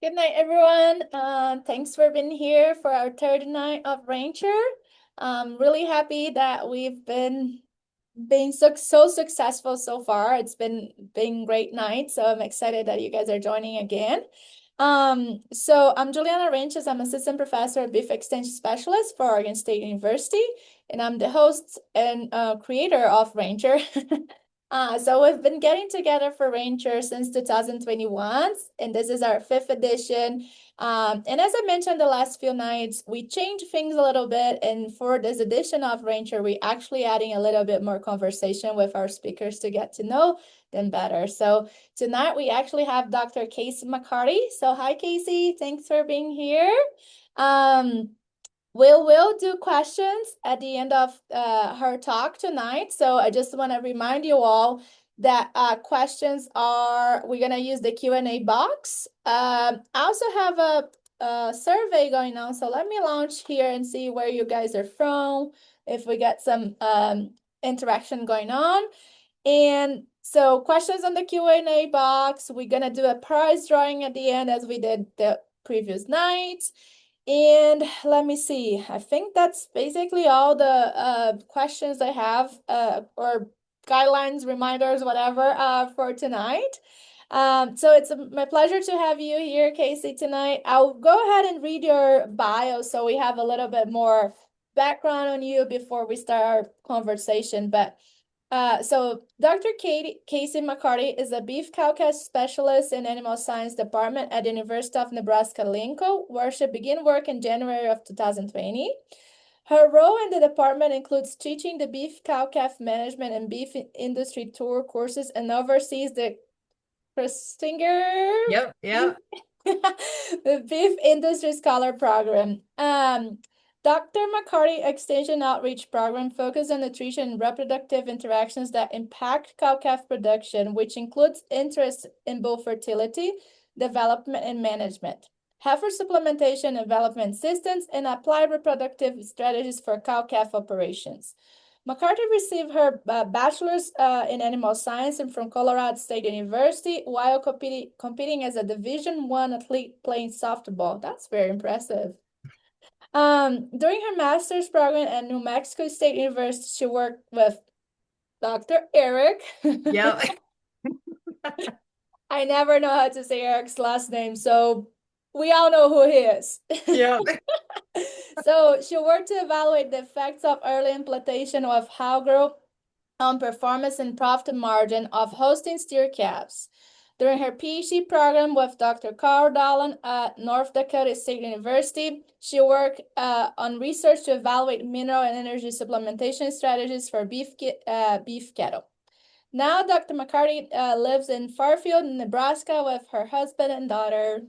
Good night, everyone. Thanks for being here for our third night of RancHER. I'm really happy that we've been being so successful so far. It's been great night, so I'm excited that you guys are joining again. So I'm Juliana Ranches. I'm assistant professor at Beef Extension Specialist for Oregon State University, and I'm the host and creator of RancHER. So we've been getting together for RancHER since 2021, and this is our fifth edition. And as I mentioned the last few nights, we changed things a little bit, and for this edition of RancHER, we actually adding a little bit more conversation with our speakers to get to know them better. So tonight we actually have Dr. Kacie McCarthy. So hi, Kacie. Thanks for being here. Um, we'll do questions at the end of her talk tonight. So I just want to remind you all that questions we're going to use the Q&A box. I also have a survey going on. So let me launch here and see where you guys are from, if we get some interaction going on. And so questions on the Q&A box. We're going to do a prize drawing at the end as we did the previous night. And let me see. I think that's basically all the questions I have or guidelines, reminders, whatever for tonight. So it's my pleasure to have you here, Kacie, tonight. I'll go ahead and read your bio so we have a little bit more background on you before we start our conversation. But so Dr. Kacie McCarthy is a beef cow-calf specialist in animal science department at the University of Nebraska-Lincoln, where she began work in January of 2020. Her role in the department includes teaching the beef cow-calf management and beef industry tour courses and oversees the Christinger Yep, yep. the Beef Industry Scholar Program. Dr. McCarthy Extension Outreach Program focuses on nutrition and reproductive interactions that impact cow-calf production, which includes interest in both fertility, development, and management, heifer supplementation and development systems, and applied reproductive strategies for cow-calf operations. McCarthy received her bachelor's in animal science from Colorado State University while competing as a Division I athlete playing softball. That's very impressive. During her master's program at New Mexico State University, she worked with Dr. Eric. Yep. I never know how to say Eric's last name, so we all know who he is. Yep. So she worked to evaluate the effects of early implantation of how growth on performance and profit margin of hosting steer calves. During her Ph.D. program with Dr. Carl Dolan at North Dakota State University, she worked on research to evaluate mineral and energy supplementation strategies for beef cattle. Now, Dr. McCarthy lives in Fairfield, Nebraska with her husband and daughter.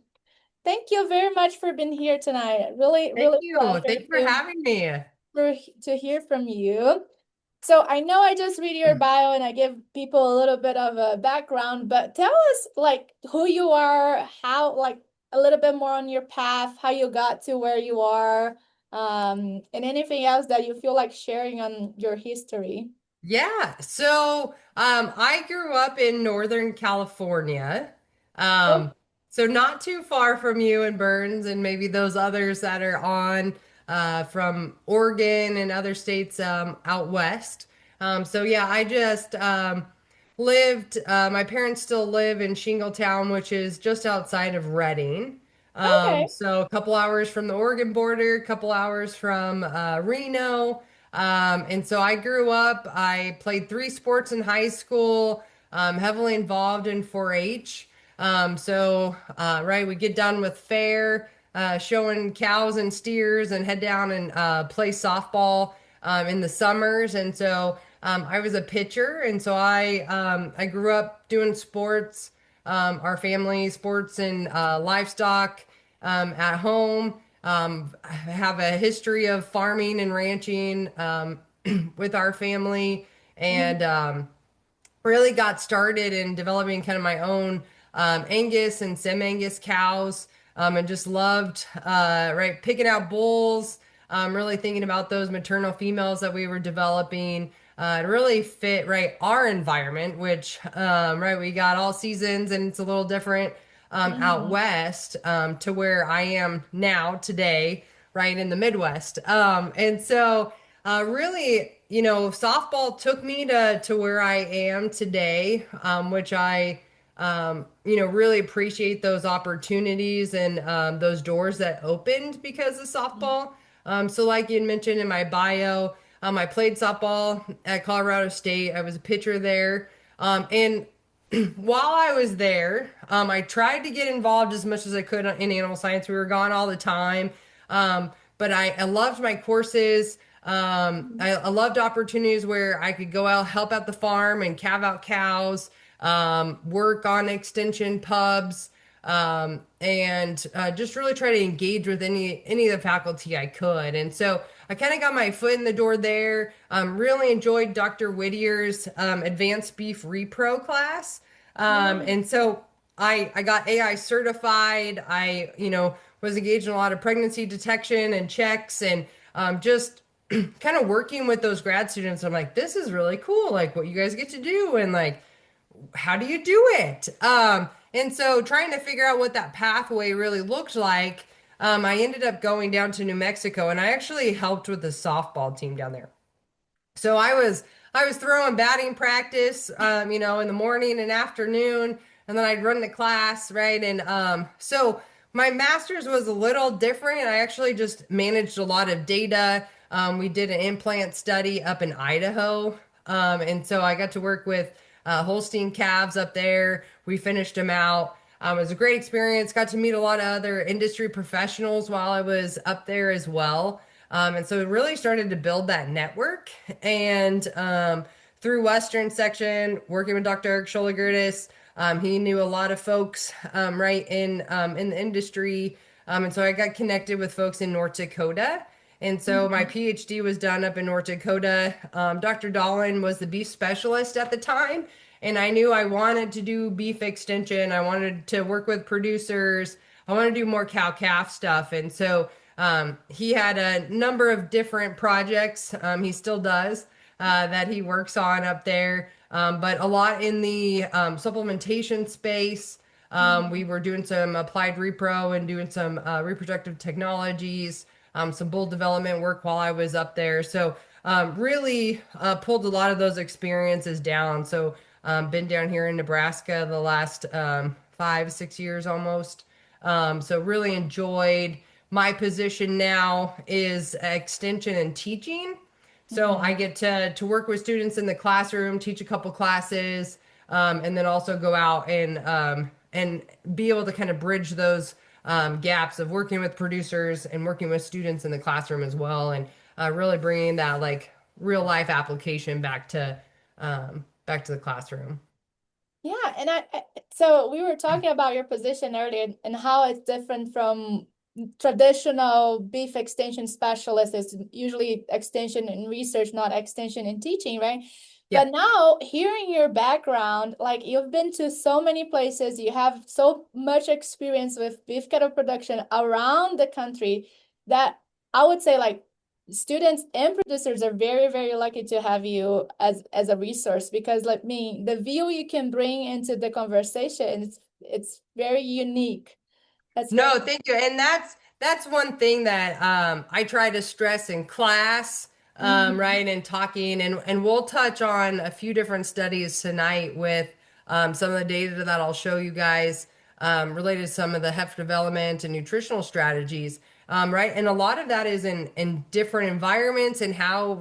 Thank you very much for being here tonight. Really, Thank really you. pleasure Thanks for having me. to hear from you. So I know I just read your bio and I give people a little bit of a background, but tell us like who you are, how like a little bit more on your path, how you got to where you are, and anything else that you feel like sharing on your history. Yeah. I grew up in Northern California. Oh, Um, so not too far from you and Burns and maybe those others that are on from Oregon and other states out west. I just lived, my parents still live in Shingletown, which is just outside of Redding. okay. So a couple hours from the Oregon border, a couple hours from Reno. And so I grew up, I played three sports in high school, heavily involved in 4-H. Right, we get done with fair, showing cows and steers and head down and play softball in the summers. I was a pitcher. I grew up doing sports, our family sports and livestock at home. I have a history of farming and ranching with our family Mhm. and really got started in developing kind of my own Angus and Sem-Angus cows and just loved right picking out bulls, really thinking about those maternal females that we were developing. It really fit right our environment, which right we got all seasons and it's a little different out Mhm. west to where I am now today, right in the Midwest. And so really, softball took me to where I am today, which I really appreciate those opportunities and those doors that opened because of softball. So, like you mentioned in my bio, I played softball at Colorado State. I was a pitcher there. And while I was there, I tried to get involved as much as I could in animal science. We were gone all the time. But I loved my courses. I loved opportunities where I could go out, help out the farm and calve out cows, work on extension pubs, and just really try to engage with any of the faculty I could. And so I kind of got my foot in the door there. Really enjoyed Dr. Whittier's advanced beef repro class. Mm. And so I got AI certified. I, was engaged in a lot of pregnancy detection and checks and just kind of working with those grad students. I'm like, this is really cool. Like what you guys get to do. And like, how do you do it? And so trying to figure out what that pathway really looked like, I ended up going down to New Mexico and I actually helped with the softball team down there. So I was throwing batting practice, in the morning and afternoon, and then I'd run the class, right? And so my master's was a little different. I actually just managed a lot of data. We did an implant study up in Idaho, and so I got to work with Holstein calves up there. We finished them out. It was a great experience. Got to meet a lot of other industry professionals while I was up there as well. And so it really started to build that network. And through Western section, working with Dr. Eric Scholigurtis, he knew a lot of folks right in the industry. And so I got connected with folks in North Dakota. And so my Mhm. PhD was done up in North Dakota. Dr. Dolan was the beef specialist at the time. And I knew I wanted to do beef extension. I wanted to work with producers. I wanted to do more cow calf stuff. And so he had a number of different projects. He still does that he works on up there, but a lot in the supplementation space. We Mhm. were doing some applied repro and doing some reproductive technologies, some bull development work while I was up there. So really pulled a lot of those experiences down. So been down here in Nebraska the last 5, 6 years almost. So really enjoyed my position now is extension and teaching. So I Mhm. get to work with students in the classroom, teach a couple classes, and then also go out and be able to kind of bridge those gaps of working with producers and working with students in the classroom as well, and really bringing that like real life application back to the classroom. Yeah, and so we were talking about your position earlier and how it's different from traditional beef extension specialists. It's usually extension in research, not extension in teaching, right? But Yep. now hearing your background, like you've been to so many places, you have so much experience with beef cattle production around the country that I would say like students and producers are very, very lucky to have you as a resource because like me, the view you can bring into the conversation, it's very unique. That's very No, thank you. And that's one thing that I try to stress in class, Mhm. right? And talking, and we'll touch on a few different studies tonight with some of the data that I'll show you guys related to some of the heifer development and nutritional strategies, right? And a lot of that is in different environments and how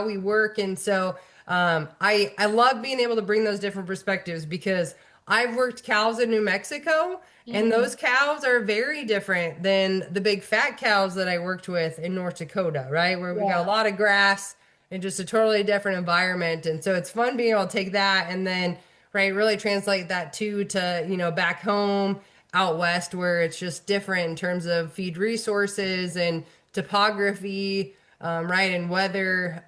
we work. And so I love being able to bring those different perspectives because I've worked cows in New Mexico, and Mhm. those cows are very different than the big fat cows that I worked with in North Dakota, right? Where we got a Yeah. lot of grass and just a totally different environment. And so it's fun being able to take that and then, right, really translate that to, back home out west where it's just different in terms of feed resources and topography, right, and weather,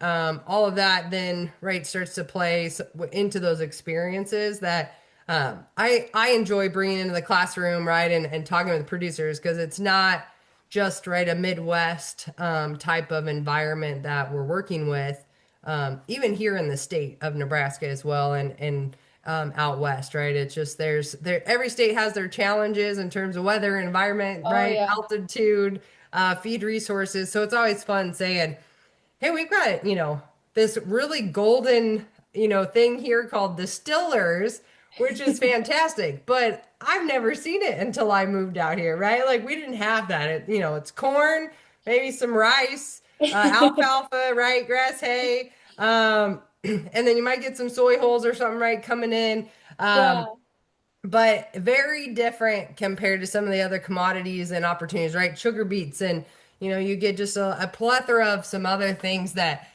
all of that then, right, starts to play into those experiences that I enjoy bringing into the classroom, right, and talking with the producers because it's not just right a Midwest type of environment that we're working with, even here in the state of Nebraska as well, and out west, right? It's just every state has their challenges in terms of weather, environment, Oh right? yeah. Altitude, feed resources. So it's always fun saying, hey, we've got, this really golden, thing here called distillers, which is fantastic. But I've never seen it until I moved out here, right? Like we didn't have that. It's corn, maybe some rice, alfalfa, right? Grass hay. And then you might get some soy holes or something, right, coming in. Um, Yeah. but very different compared to some of the other commodities and opportunities, right? Sugar beets, and you get just a plethora of some other things that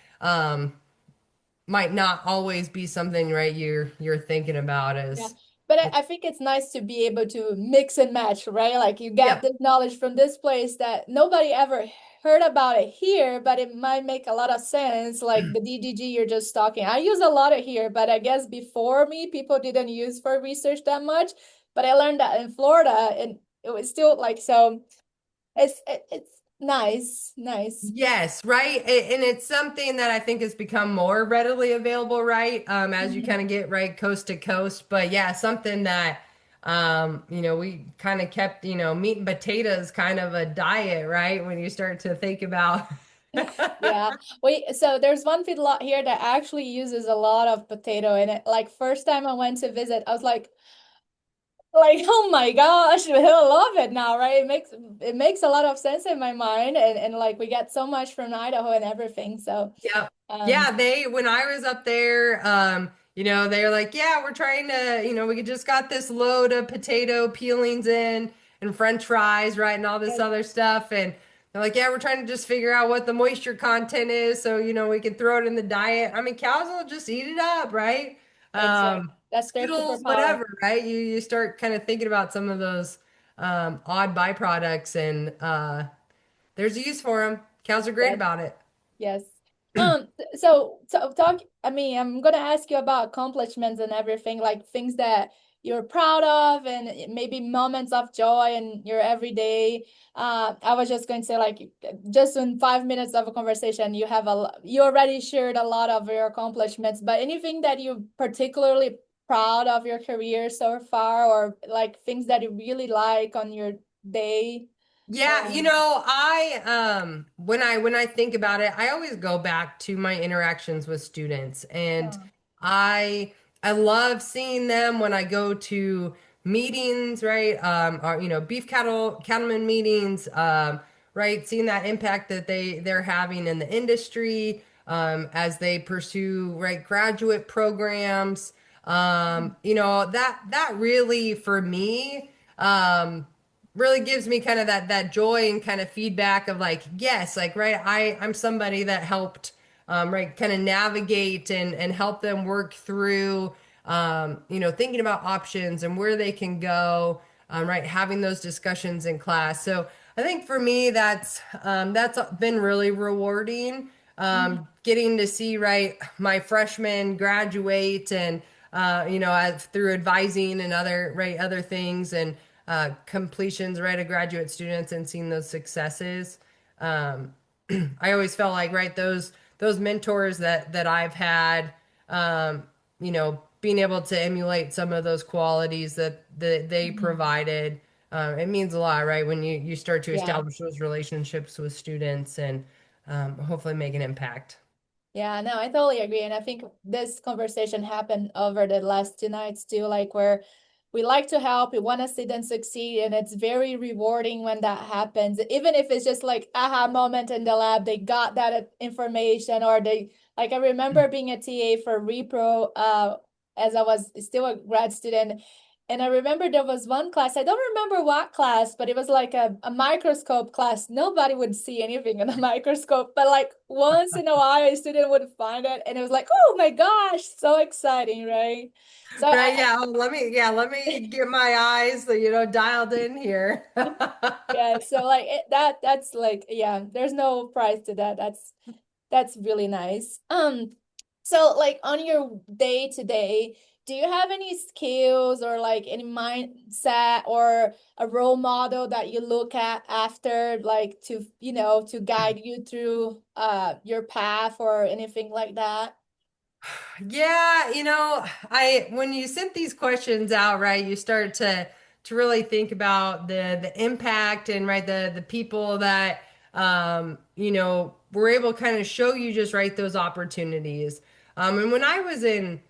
might not always be something, right, you're thinking about Yeah. as But I think it's nice to be able to mix and match, right? Like you get yeah. this knowledge from this place that nobody ever heard about it here, but it might make a lot of sense. Like the DDG you're just talking. I use a lot of here, but I guess before me, people didn't use for research that much. But I learned that in Florida and it was still like so it's nice, nice. Yes, right. And it's something that I think has become more readily available, right? As you Mhm. kind of get right coast to coast. But yeah, something that we kind of kept, meat and potatoes kind of a diet, right? When you start to think about Yeah. So there's one feedlot here that actually uses a lot of potato in it. Like first time I went to visit, I was like, oh my gosh, I love it now, right? It makes a lot of sense in my mind and like we get so much from Idaho and everything. So yeah. um Yeah, when I was up there, they were like, yeah, we're trying to, we just got this load of potato peelings in and French fries, right, and all this yes, other stuff. And they're like, yeah, we're trying to just figure out what the moisture content is so, we can throw it in the diet. I mean, cows will just eat it up, right? that's right. That's their Skittles, superpower. whatever, right? You start kind of thinking about some of those odd byproducts, and there's a use for them. Cows are great Yes. about it. Yes. So talk, I mean, I'm gonna ask you about accomplishments and everything, like things that you're proud of and maybe moments of joy in your everyday. I was just going to say, like, just in 5 minutes of a conversation, you already shared a lot of your accomplishments, but anything that you're particularly proud of your career so far, or like things that you really like on your day? Yeah, Um, I when I think about it, I always go back to my interactions with students, and yeah. I I love seeing them when I go to meetings, right? Or beef cattlemen meetings, right? Seeing that impact that they're having in the industry, as they pursue right graduate programs. That really for me. Really gives me kind of that joy and kind of feedback of like yes, like right, I'm somebody that helped right kind of navigate and help them work through thinking about options and where they can go, right, having those discussions in class. So I think for me that's been really rewarding, Mhm. getting to see right my freshmen graduate, and through advising and other things, and completions, right, of graduate students, and seeing those successes. Um, I always felt like, right, those mentors that I've had, being able to emulate some of those qualities that they Mhm. provided. It means a lot, right, when you start to Yeah. establish those relationships with students, and hopefully make an impact. Yeah, no, I totally agree. And I think this conversation happened over the last 2 nights too, like where we like to help, we want to see them succeed, and it's very rewarding when that happens. Even if it's just like aha moment in the lab, they got that information, or they like I remember being a TA for Repro as I was still a grad student. And I remember there was one class, I don't remember what class, but it was like a microscope class. Nobody would see anything in a microscope, but like once in a while, a student would find it, and it was like, oh my gosh, so exciting, right? So Right? Yeah. Oh, let me get my eyes, dialed in here. yeah, so like that's like yeah, there's no price to that. That's really nice. So like on your day to day, do you have any skills or like any mindset or a role model that you look at after like to guide you through your path or anything like that? Yeah, I when you sent these questions out, right, you start to really think about the impact and right the people that were able to kind of show you just right those opportunities. And when I was in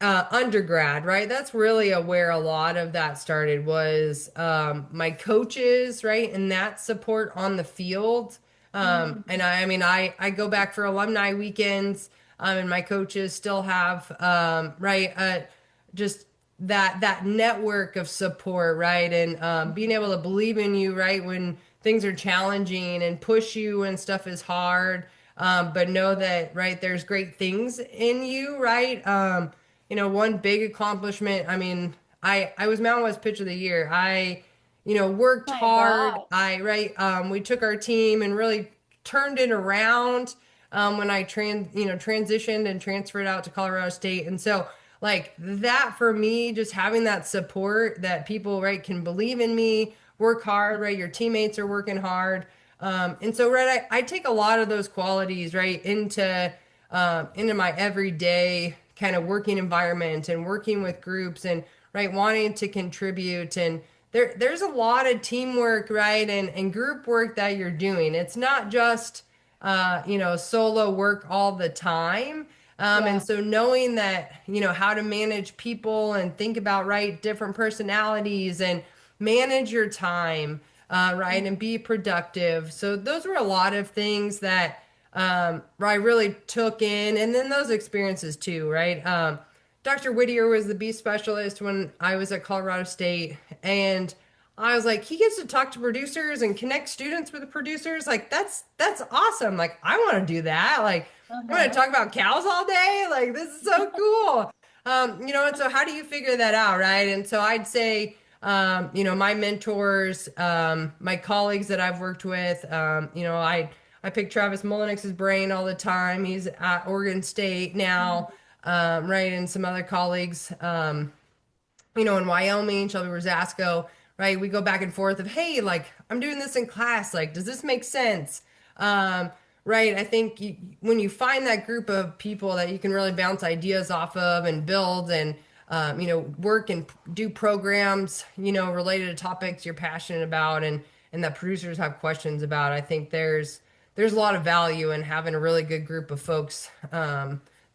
undergrad, right? That's really where a lot of that started was my coaches, right? And that support on the field. And Mhm. I mean, I go back for alumni weekends, and my coaches still have, just that network of support, right? And being able to believe in you, right? When things are challenging and push you when stuff is hard. But know that, right, there's great things in you, right? One big accomplishment. I mean, I was Mountain West Pitch of the Year. I, worked My hard. God. We took our team and really turned it around when I transitioned and transferred out to Colorado State. And so like that for me, just having that support that people, right, can believe in me, work hard, right? Your teammates are working hard. And so, right, I take a lot of those qualities, right, into my everyday kind of working environment and working with groups and right wanting to contribute and there's a lot of teamwork, right, and group work that you're doing. It's not just solo work all the time. And Yeah. so knowing that, how to manage people and think about right different personalities and manage your time, right, and be productive. So those were a lot of things that I really took in, and then those experiences too, right? Dr. Whittier was the beef specialist when I was at Colorado State, and I was like, he gets to talk to producers and connect students with the producers. Like that's awesome. Like I want to do that. Like I want to Uh-huh. talk about cows all day. Like this is so cool. And so how do you figure that out, right? And so I'd say, my mentors, my colleagues that I've worked with, I pick Travis Mullenix's brain all the time. He's at Oregon State now, right, and some other colleagues, in Wyoming, Shelby Rosasco, right? We go back and forth of, hey, like I'm doing this in class, like does this make sense? Um, right? I think when you find that group of people that you can really bounce ideas off of and build and work and do programs, related to topics you're passionate about and that producers have questions about. I think there's a lot of value in having a really good group of folks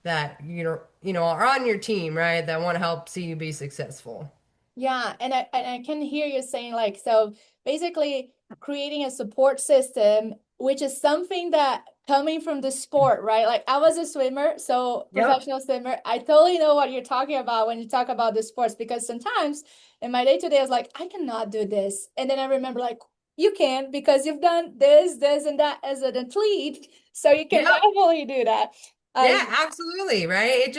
that are on your team, right? That want to help see you be successful. Yeah, and I can hear you saying like so basically creating a support system, which is something that coming from the sport, right? Like I was a swimmer, so Yep. professional swimmer. I totally know what you're talking about when you talk about the sports because sometimes in my day to day I was like, I cannot do this. And then I remember like you can because you've done this, and that as an athlete, so you can Yep. definitely do that. Yeah, I absolutely. Right.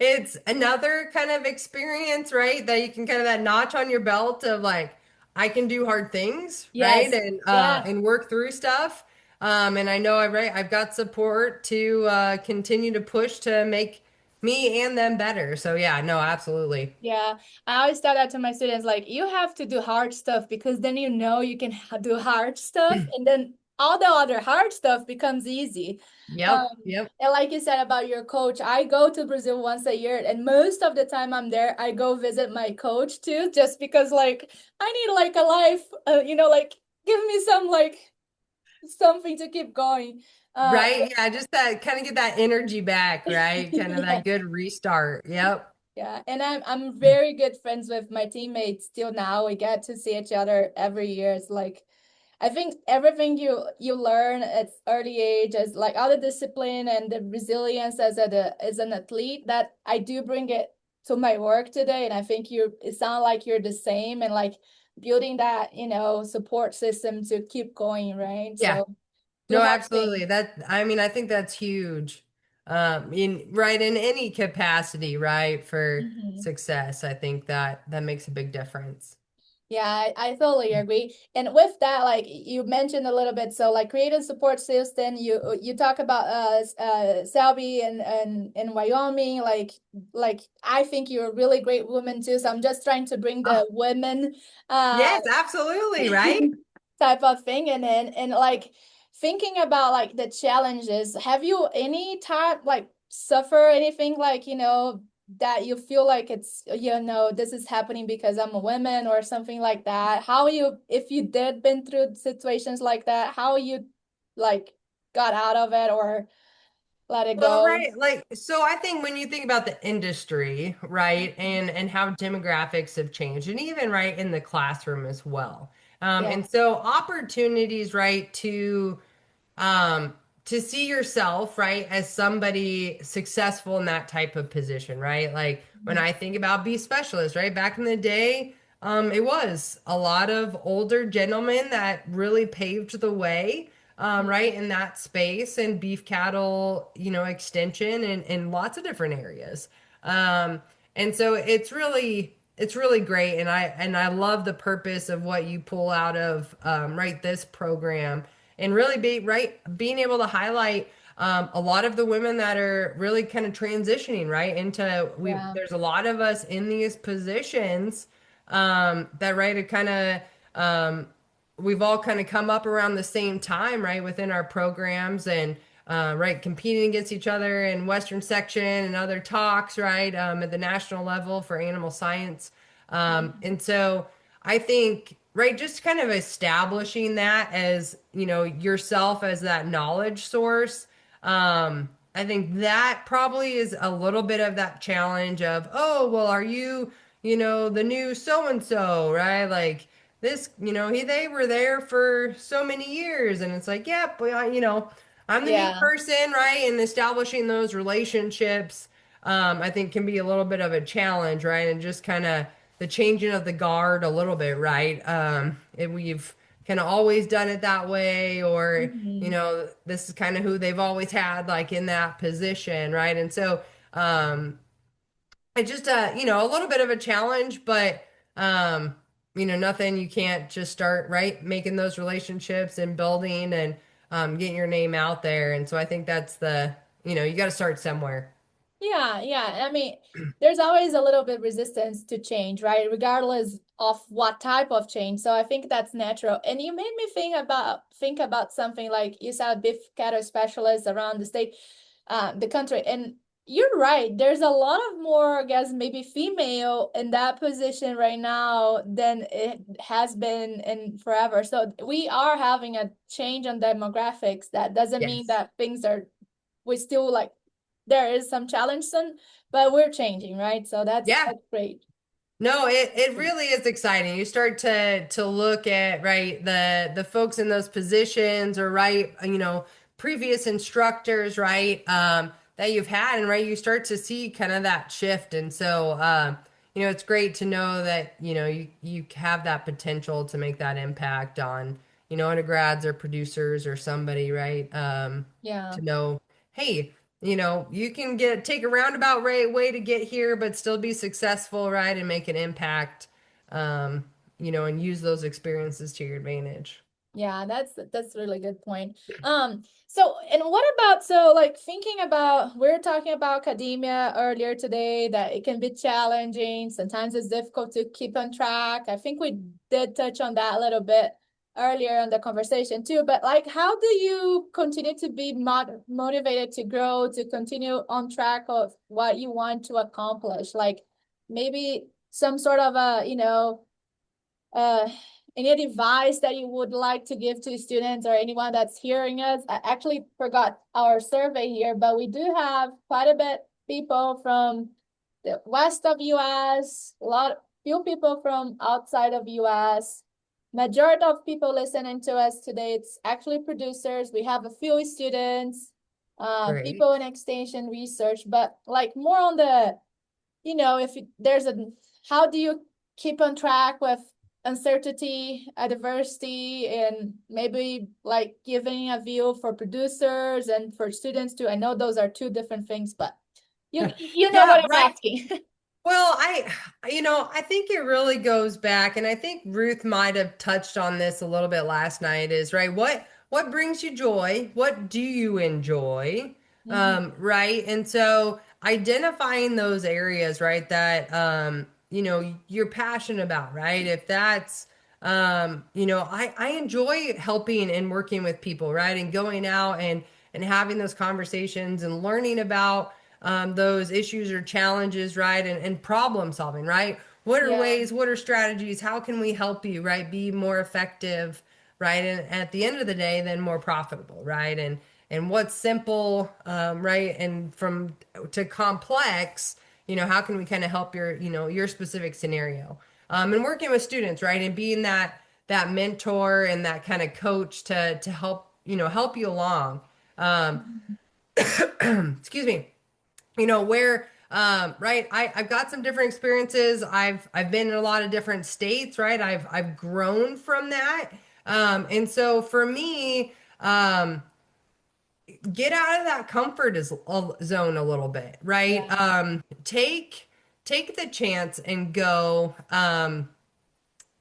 It's another kind of experience, right? That you can kind of that notch on your belt of like, I can do hard things, right? yes, yeah. And work through stuff. And I know I've got support to continue to push to make me and them better. So yeah, no, absolutely. Yeah, I always tell that to my students, like you have to do hard stuff because then you know you can do hard stuff, and then all the other hard stuff becomes easy. Um, Yep. Yep. and like you said about your coach, I go to Brazil once a year, and most of the time I'm there, I go visit my coach too, just because like I need like a life, like give me some like something to keep going. Uh, Right. Yeah. Just that kind of get that energy back, right? Kind of yeah. that good restart. Yep. Yeah, and I'm very good friends with my teammates still now. We get to see each other every year. It's like I think everything you learn at early age is like all the discipline and the resilience as an athlete that I do bring it to my work today. And I think it sounds like you're the same and like building that, support system to keep going, right? Yeah. So do No, hard absolutely. things. I mean, I think that's huge. In any capacity, right, for Mhm. success. I think that makes a big difference. Yeah, I totally agree. And with that, like you mentioned a little bit, so like create a support system. You talk about Selby and Wyoming, like I think you're a really great woman too. So I'm just trying to bring Oh, the women uh yes, absolutely, right? type of thing, and then and like thinking about like the challenges. Have you any time like suffer anything like, that you feel like it's, this is happening because I'm a woman or something like that? How you, if you did been through situations like that, how you like got out of it or let it Well, go? right, like so I think when you think about the industry, right, and how demographics have changed, and even right in the classroom as well. Yeah. And so opportunities, right, um to see yourself right as somebody successful in that type of position, right? Like when Mhm. I think about beef specialist, right, back in the day, it was a lot of older gentlemen that really paved the way, Yeah. right, in that space, and beef cattle, extension and lots of different areas. um and so it's really great, and I love the purpose of what you pull out of right this program, and really being able to highlight a lot of the women that are really kind of transitioning right into, Yeah. there's a lot of us in these positions, that right are kind of, we've all kind of come up around the same time, right, within our programs, and right, competing against each other in Western section and other talks, right, at the national level for animal science. And so I think, right, just kind of establishing that as, yourself as that knowledge source. I think that probably is a little bit of that challenge of, oh, well, are you, the new so and so, right? Like this, they were there for so many years. And it's like, yeah, but I'm the new Yeah. person, right? And establishing those relationships, I think can be a little bit of a challenge, right? And just kind of the changing of the guard a little bit, right? And we've kind of always done it that way, or, Mhm. this is kind of who they've always had, like in that position, right? And so, it's just a little bit of a challenge, but nothing you can't just start right making those relationships and building and getting your name out there. And so I think that's you got to start somewhere. Yeah, yeah. I mean, there's always a little bit resistance to change, right? Regardless of what type of change. So I think that's natural. And you made me think about something like you said, beef cattle specialists around the state, the country. And you're right. There's a lot of more, I guess, maybe female in that position right now than it has been in forever. So we are having a change on demographics. That doesn't mean Yes. that things are we still like there is some challenge soon, but we're changing, right? So that's Yeah. that's great. No, That's it great. really is exciting. You start to look at right the folks in those positions, or right, previous instructors, right, that you've had, and right, you start to see kind of that shift. And so it's great to know that you have that potential to make that impact on undergrads or producers or somebody, right, Yeah. to know, hey, you can take a roundabout way to get here, but still be successful, right? And make an impact, um, and use those experiences to your advantage. Yeah, that's a really good point. So and what about so like thinking about we're talking about academia earlier today that it can be challenging. Sometimes it's difficult to keep on track. I think we did touch on that a little bit earlier in the conversation too. But like, how do you continue to be motivated to grow, to continue on track of what you want to accomplish? Like maybe some sort of a, uh, any advice that you would like to give to students or anyone that's hearing us? I actually forgot our survey here, but we do have quite a bit people from the west of US, few people from outside of US. Majority of people listening to us today, it's actually producers. We have a few students, Great. people in extension research, but like more on the if there's a how do you keep on track with uncertainty, adversity, and maybe like giving a view for producers and for students too. I know those are two different things, but you know Yeah, what I'm right. asking. Well, I think it really goes back, and I think Ruth might have touched on this a little bit last night, is right. What brings you joy? What do you enjoy? Mhm. Right. And so identifying those areas, right, that you're passionate about, right? If that's I enjoy helping and working with people, right? And going out and having those conversations and learning about those issues or challenges, right? And problem solving, right? What are Yeah. ways, what are strategies? How can we help you, right? Be more effective, right? And at the end of the day, then more profitable, right? And what's simple, right? And from to complex, how can we kind of help your specific scenario? And working with students, right? And being that mentor and that kind of coach to help, help you along. Um, Mhm. excuse me. Where right, I've got some different experiences. I've been in a lot of different states, right? I've grown from that. And so for me, get out of that zone a little bit, right? Yeah. Take the chance and go,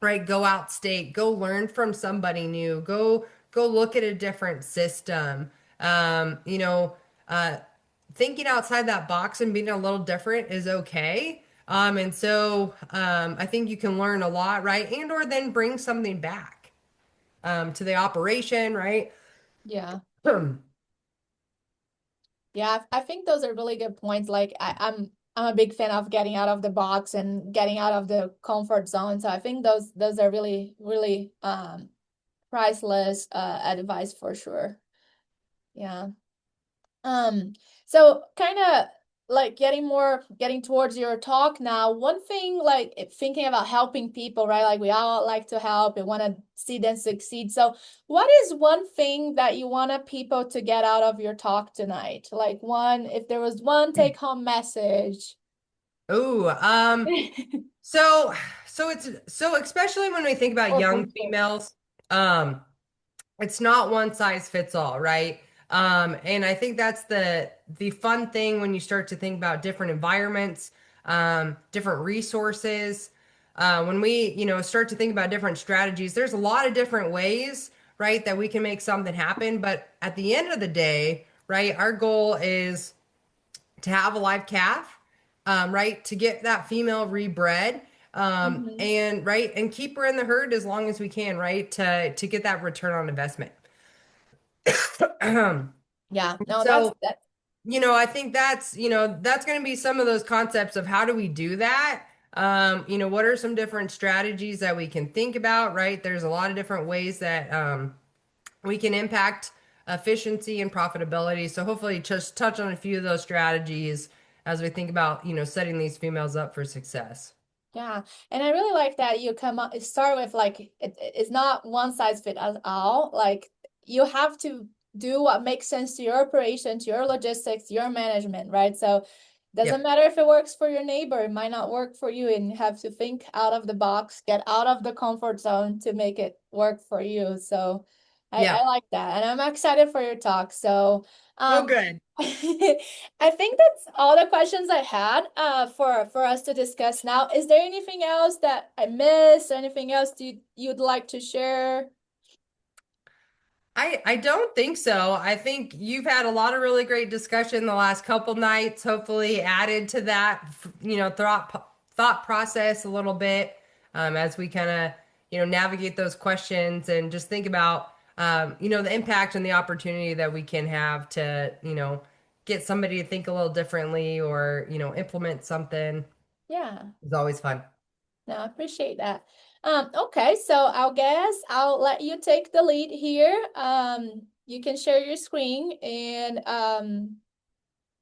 right, go out state, go learn from somebody new, go look at a different system. um you know uh Thinking outside that box and being a little different is okay. And so I think you can learn a lot, right? And or then bring something back to the operation, right? Yeah. Hmm. Yeah, I think those are really good points. Like I'm a big fan of getting out of the box and getting out of the comfort zone. So I think those are really, really priceless advice for sure. Yeah. Um, so kind of like getting towards your talk now, one thing like thinking about helping people, right? Like we all like to help and want to see them succeed. So what is one thing that you want people to get out of your talk tonight? Like one, if there was one take home message. Ooh, so so especially when we think about Or young both. females, um, it's not one size fits all, right? And I think that's the fun thing when you start to think about different environments, different resources. When we, start to think about different strategies, there's a lot of different ways, right, that we can make something happen. But at the end of the day, right, our goal is to have a live calf, right, to get that female rebred, Mhm. and right, and keep her in the herd as long as we can, right, to get that return on investment. Yeah, no, So, that. I think that's going to be some of those concepts of how do we do that? What are some different strategies that we can think about, right? There's a lot of different ways that we can impact efficiency and profitability. So hopefully just touch on a few of those strategies as we think about, setting these females up for success. Yeah, and I really like that you come up start with like it's not one size fit all. Like you have to do what makes sense to your operation, to your logistics, your management, right? So doesn't Yep. matter if it works for your neighbor, it might not work for you, and you have to think out of the box, get out of the comfort zone to make it work for you. So I Yep. like that, and I'm excited for your talk. So Oh, um good. I think that's all the questions I had for us to discuss now. Is there anything else that I missed? Or anything else you'd like to share? I don't think so. I think you've had a lot of really great discussion the last couple nights, hopefully added to that, thought process a little bit, as we kind of, navigate those questions and just think about, the impact and the opportunity that we can have to, get somebody to think a little differently or, implement something Yeah, is always fun. no, I appreciate that. Okay, so I'll guess I'll let you take the lead here. You can share your screen and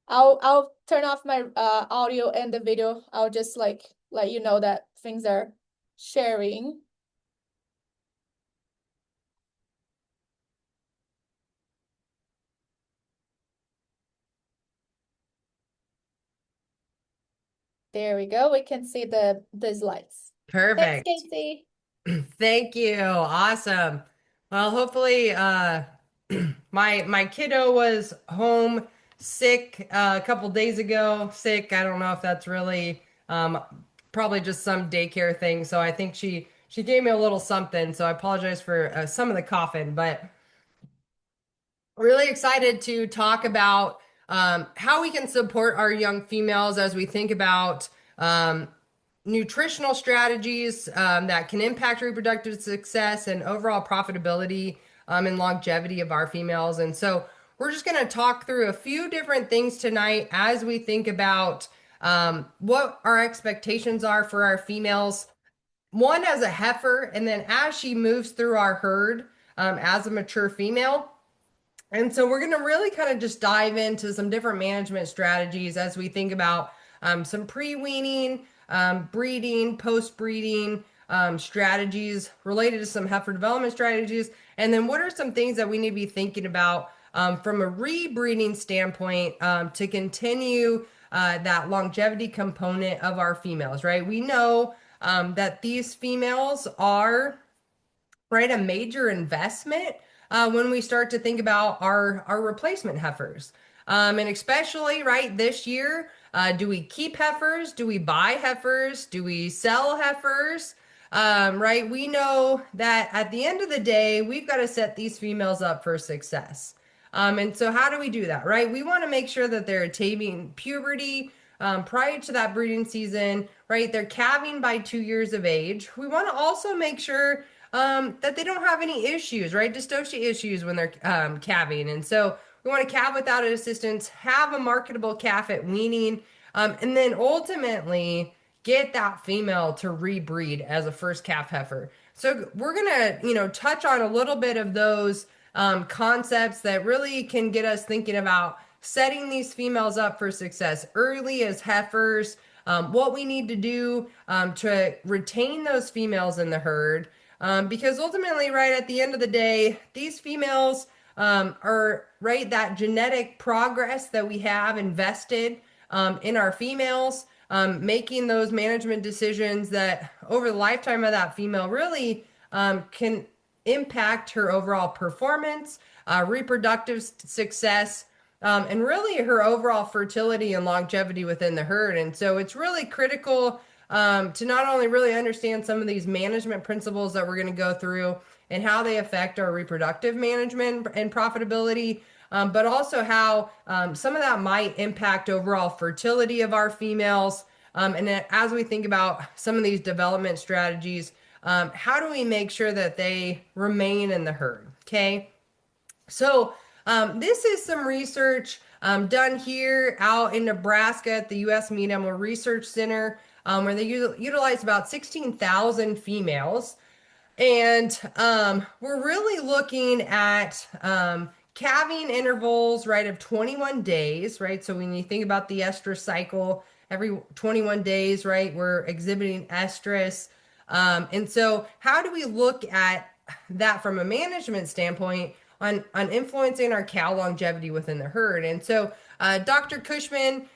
I'll turn off my audio and the video. I'll just like let you know that things are sharing. There we go. We can see the slides. Thanks, Perfect. Kacie. Thank you. Awesome. Well, hopefully, my kiddo was home sick a couple days ago. Sick. I don't know if that's really probably just some daycare thing. So I think she gave me a little something. So I apologize for some of the coughing, but really excited to talk about how we can support our young females as we think about nutritional strategies that can impact reproductive success and overall profitability and longevity of our females. And so we're just going to talk through a few different things tonight as we think about what our expectations are for our females. One as a heifer, and then as she moves through our herd as a mature female. And so we're going to really kind of just dive into some different management strategies as we think about some pre-weaning, breeding, post-breeding strategies related to some heifer development strategies. And then what are some things that we need to be thinking about from a rebreeding standpoint to continue that longevity component of our females, right? We know that these females are right a major investment when we start to think about our replacement heifers. And especially right this year, do we keep heifers? Do we buy heifers? Do we sell heifers? Right, we know that at the end of the day, we've got to set these females up for success. And so, how do we do that? Right, we want to make sure that they're attaining puberty prior to that breeding season. Right, they're calving by 2 years of age. We want to also make sure that they don't have any issues, right? Dystocia issues when they're calving. And so we want to calve without assistance, have a marketable calf at weaning, and then ultimately get that female to rebreed as a first calf heifer. So we're gonna, touch on a little bit of those concepts that really can get us thinking about setting these females up for success early as heifers, what we need to do to retain those females in the herd. Because ultimately, right at the end of the day, these females are right that genetic progress that we have invested in our females, making those management decisions that over the lifetime of that female really can impact her overall performance, reproductive success, and really her overall fertility and longevity within the herd. And so it's really critical to not only really understand some of these management principles that we're going to go through and how they affect our reproductive management and profitability, but also how some of that might impact overall fertility of our females. And then as we think about some of these development strategies, how do we make sure that they remain in the herd? Okay. So this is some research done here out in Nebraska at the U.S. Meat Animal Research Center, where they utilize about 16,000 females. And we're really looking at calving intervals, right, of 21 days, right? So when you think about the estrus cycle, every 21 days, right, we're exhibiting estrus. And so how do we look at that from a management standpoint on influencing our cow longevity within the herd? And so Dr. Cushman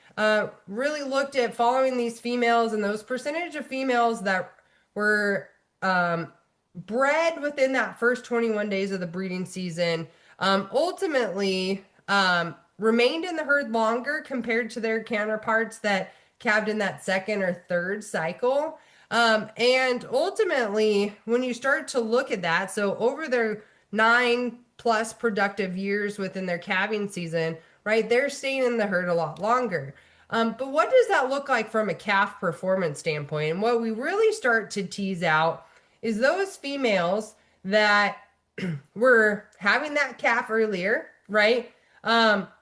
really looked at following these females and those percentage of females that were bred within that first 21 days of the breeding season, ultimately remained in the herd longer compared to their counterparts that calved in that second or third cycle. And ultimately, when you start to look at that, so over their 9+ productive years within their calving season, right, they're staying in the herd a lot longer. But what does that look like from a calf performance standpoint? And what we really start to tease out is those females that were having that calf earlier, right?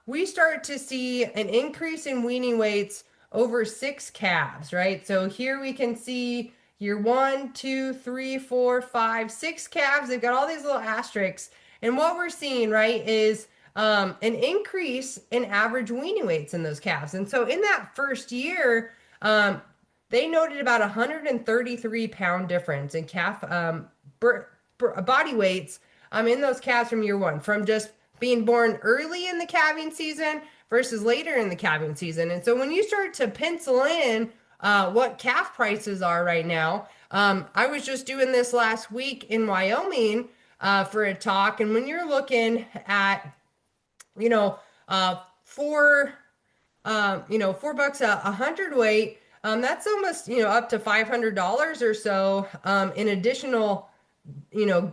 We start to see an increase in weaning weights over 6 calves, right? So here we can see year 1, 2, 3, 4, 5, 6 calves. They've got all these little asterisks. And what we're seeing, right, is an increase in average weaning weights in those calves. And so in that first year, they noted about 133-pound difference in calf body weights in those calves from year 1, from just being born early in the calving season versus later in the calving season. And so when you start to pencil in what calf prices are right now, I was just doing this last week in Wyoming for a talk. And when you're looking at, $4 a hundredweight, that's almost, up to $500 or so in additional,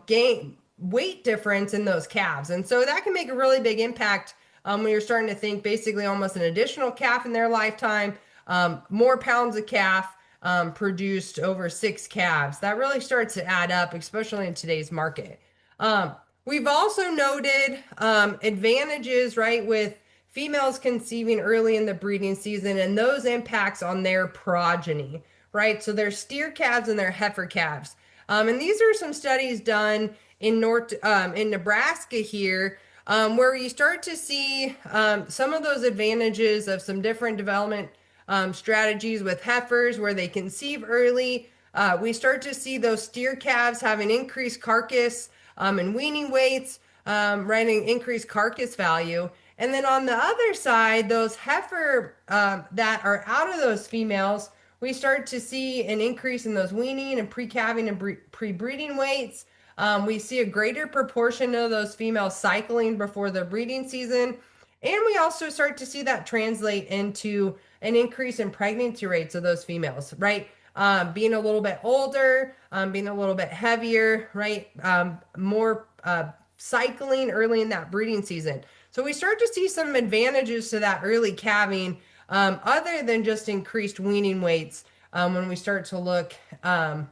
gain weight difference in those calves. And so that can make a really big impact when you're starting to think basically almost an additional calf in their lifetime, more pounds of calf produced over 6 calves. That really starts to add up, especially in today's market. We've also noted advantages, right, with females conceiving early in the breeding season and those impacts on their progeny, right? So their steer calves and their heifer calves. And these are some studies done in Nebraska here, where you start to see some of those advantages of some different development strategies with heifers where they conceive early. We start to see those steer calves having increased carcass and weaning weights, right, and increased carcass value. And then on the other side, those heifer that are out of those females, we start to see an increase in those weaning and pre-calving and pre-breeding weights. We see a greater proportion of those females cycling before the breeding season. And we also start to see that translate into an increase in pregnancy rates of those females, right? Being a little bit older, being a little bit heavier, right? More cycling early in that breeding season. So we start to see some advantages to that early calving, other than just increased weaning weights, when we start to look at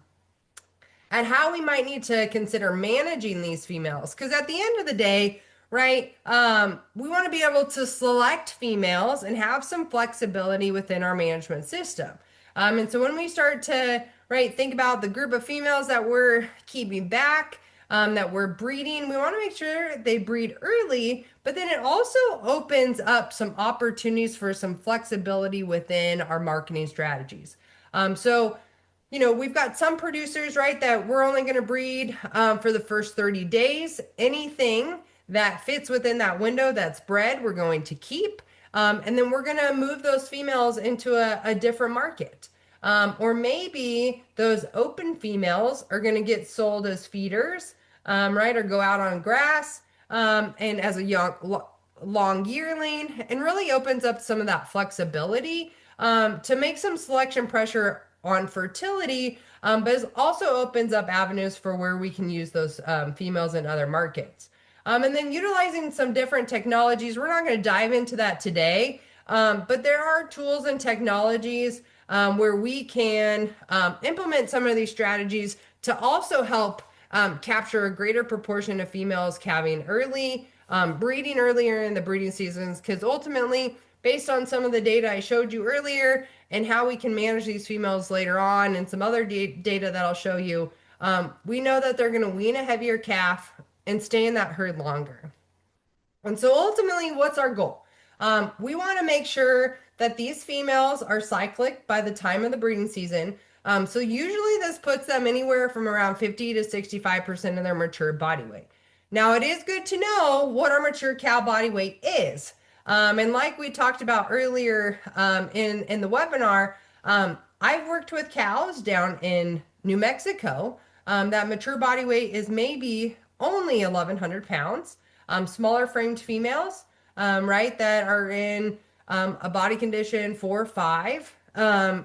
how we might need to consider managing these females. Because at the end of the day, right, we want to be able to select females and have some flexibility within our management system. And so when we start to, right, think about the group of females that we're keeping back, that we're breeding, we want to make sure they breed early, but then it also opens up some opportunities for some flexibility within our marketing strategies. So we've got some producers, right, that we're only going to breed for the first 30 days. Anything that fits within that window that's bred, we're going to keep. And then we're going to move those females into a different market. Or maybe those open females are going to get sold as feeders, right, or go out on grass and as a long yearling, and really opens up some of that flexibility to make some selection pressure on fertility, but it also opens up avenues for where we can use those females in other markets. And then utilizing some different technologies. We're not going to dive into that today, but there are tools and technologies where we can implement some of these strategies to also help capture a greater proportion of females calving early, breeding earlier in the breeding seasons, because ultimately, based on some of the data I showed you earlier and how we can manage these females later on and some other data that I'll show you, we know that they're going to wean a heavier calf and stay in that herd longer. And so ultimately, what's our goal? We want to make sure that these females are cyclic by the time of the breeding season. So usually this puts them anywhere from around 50 to 65% of their mature body weight. Now, it is good to know what our mature cow body weight is. And like we talked about earlier in the webinar, I've worked with cows down in New Mexico that mature body weight is maybe only 1,100 pounds. Smaller framed females, right, that are in a body condition 4 or 5,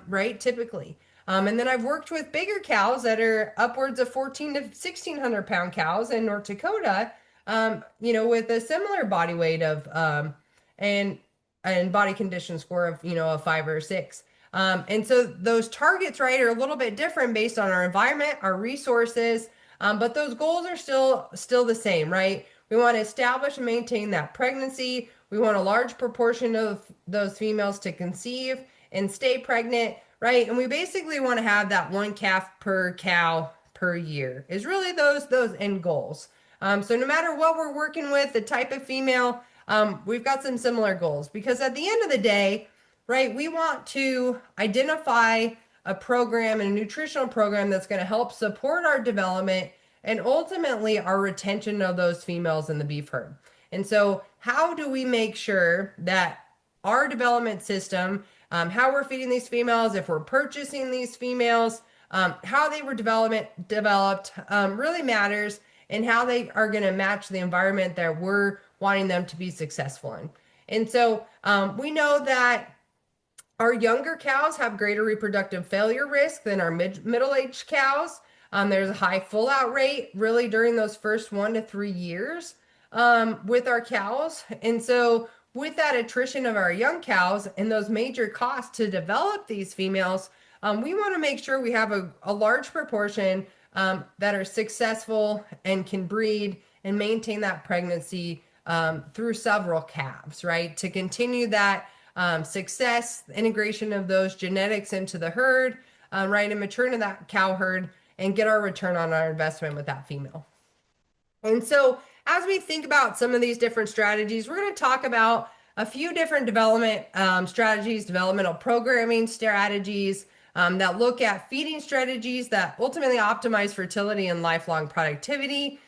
right, typically. And then I've worked with bigger cows that are upwards of 14 to 1,600 pound cows in North Dakota, with a similar body weight of and body condition score of a 5 or 6. And so those targets, right, are a little bit different based on our environment, our resources, but those goals are still the same, right? We want to establish and maintain that pregnancy. We want a large proportion of those females to conceive and stay pregnant, right? And we basically want to have that 1 calf per cow per year is really those end goals. So no matter what we're working with, the type of female, we've got some similar goals, because at the end of the day, right, we want to identify a program and a nutritional program that's going to help support our development and ultimately our retention of those females in the beef herd. And so how do we make sure that our development system, how we're feeding these females, if we're purchasing these females, how they were developed really matters, and how they are going to match the environment that we're wanting them to be successful in. And so we know that our younger cows have greater reproductive failure risk than our middle-aged cows. There's a high full-out rate really during those first 1 to 3 years with our cows. And so with that attrition of our young cows and those major costs to develop these females, we want to make sure we have a large proportion that are successful and can breed and maintain that pregnancy through several calves, right? To continue that success, integration of those genetics into the herd, right, and mature into that cow herd and get our return on our investment with that female. And so, as we think about some of these different strategies, we're going to talk about a few different development strategies, developmental programming strategies that look at feeding strategies that ultimately optimize fertility and lifelong productivity.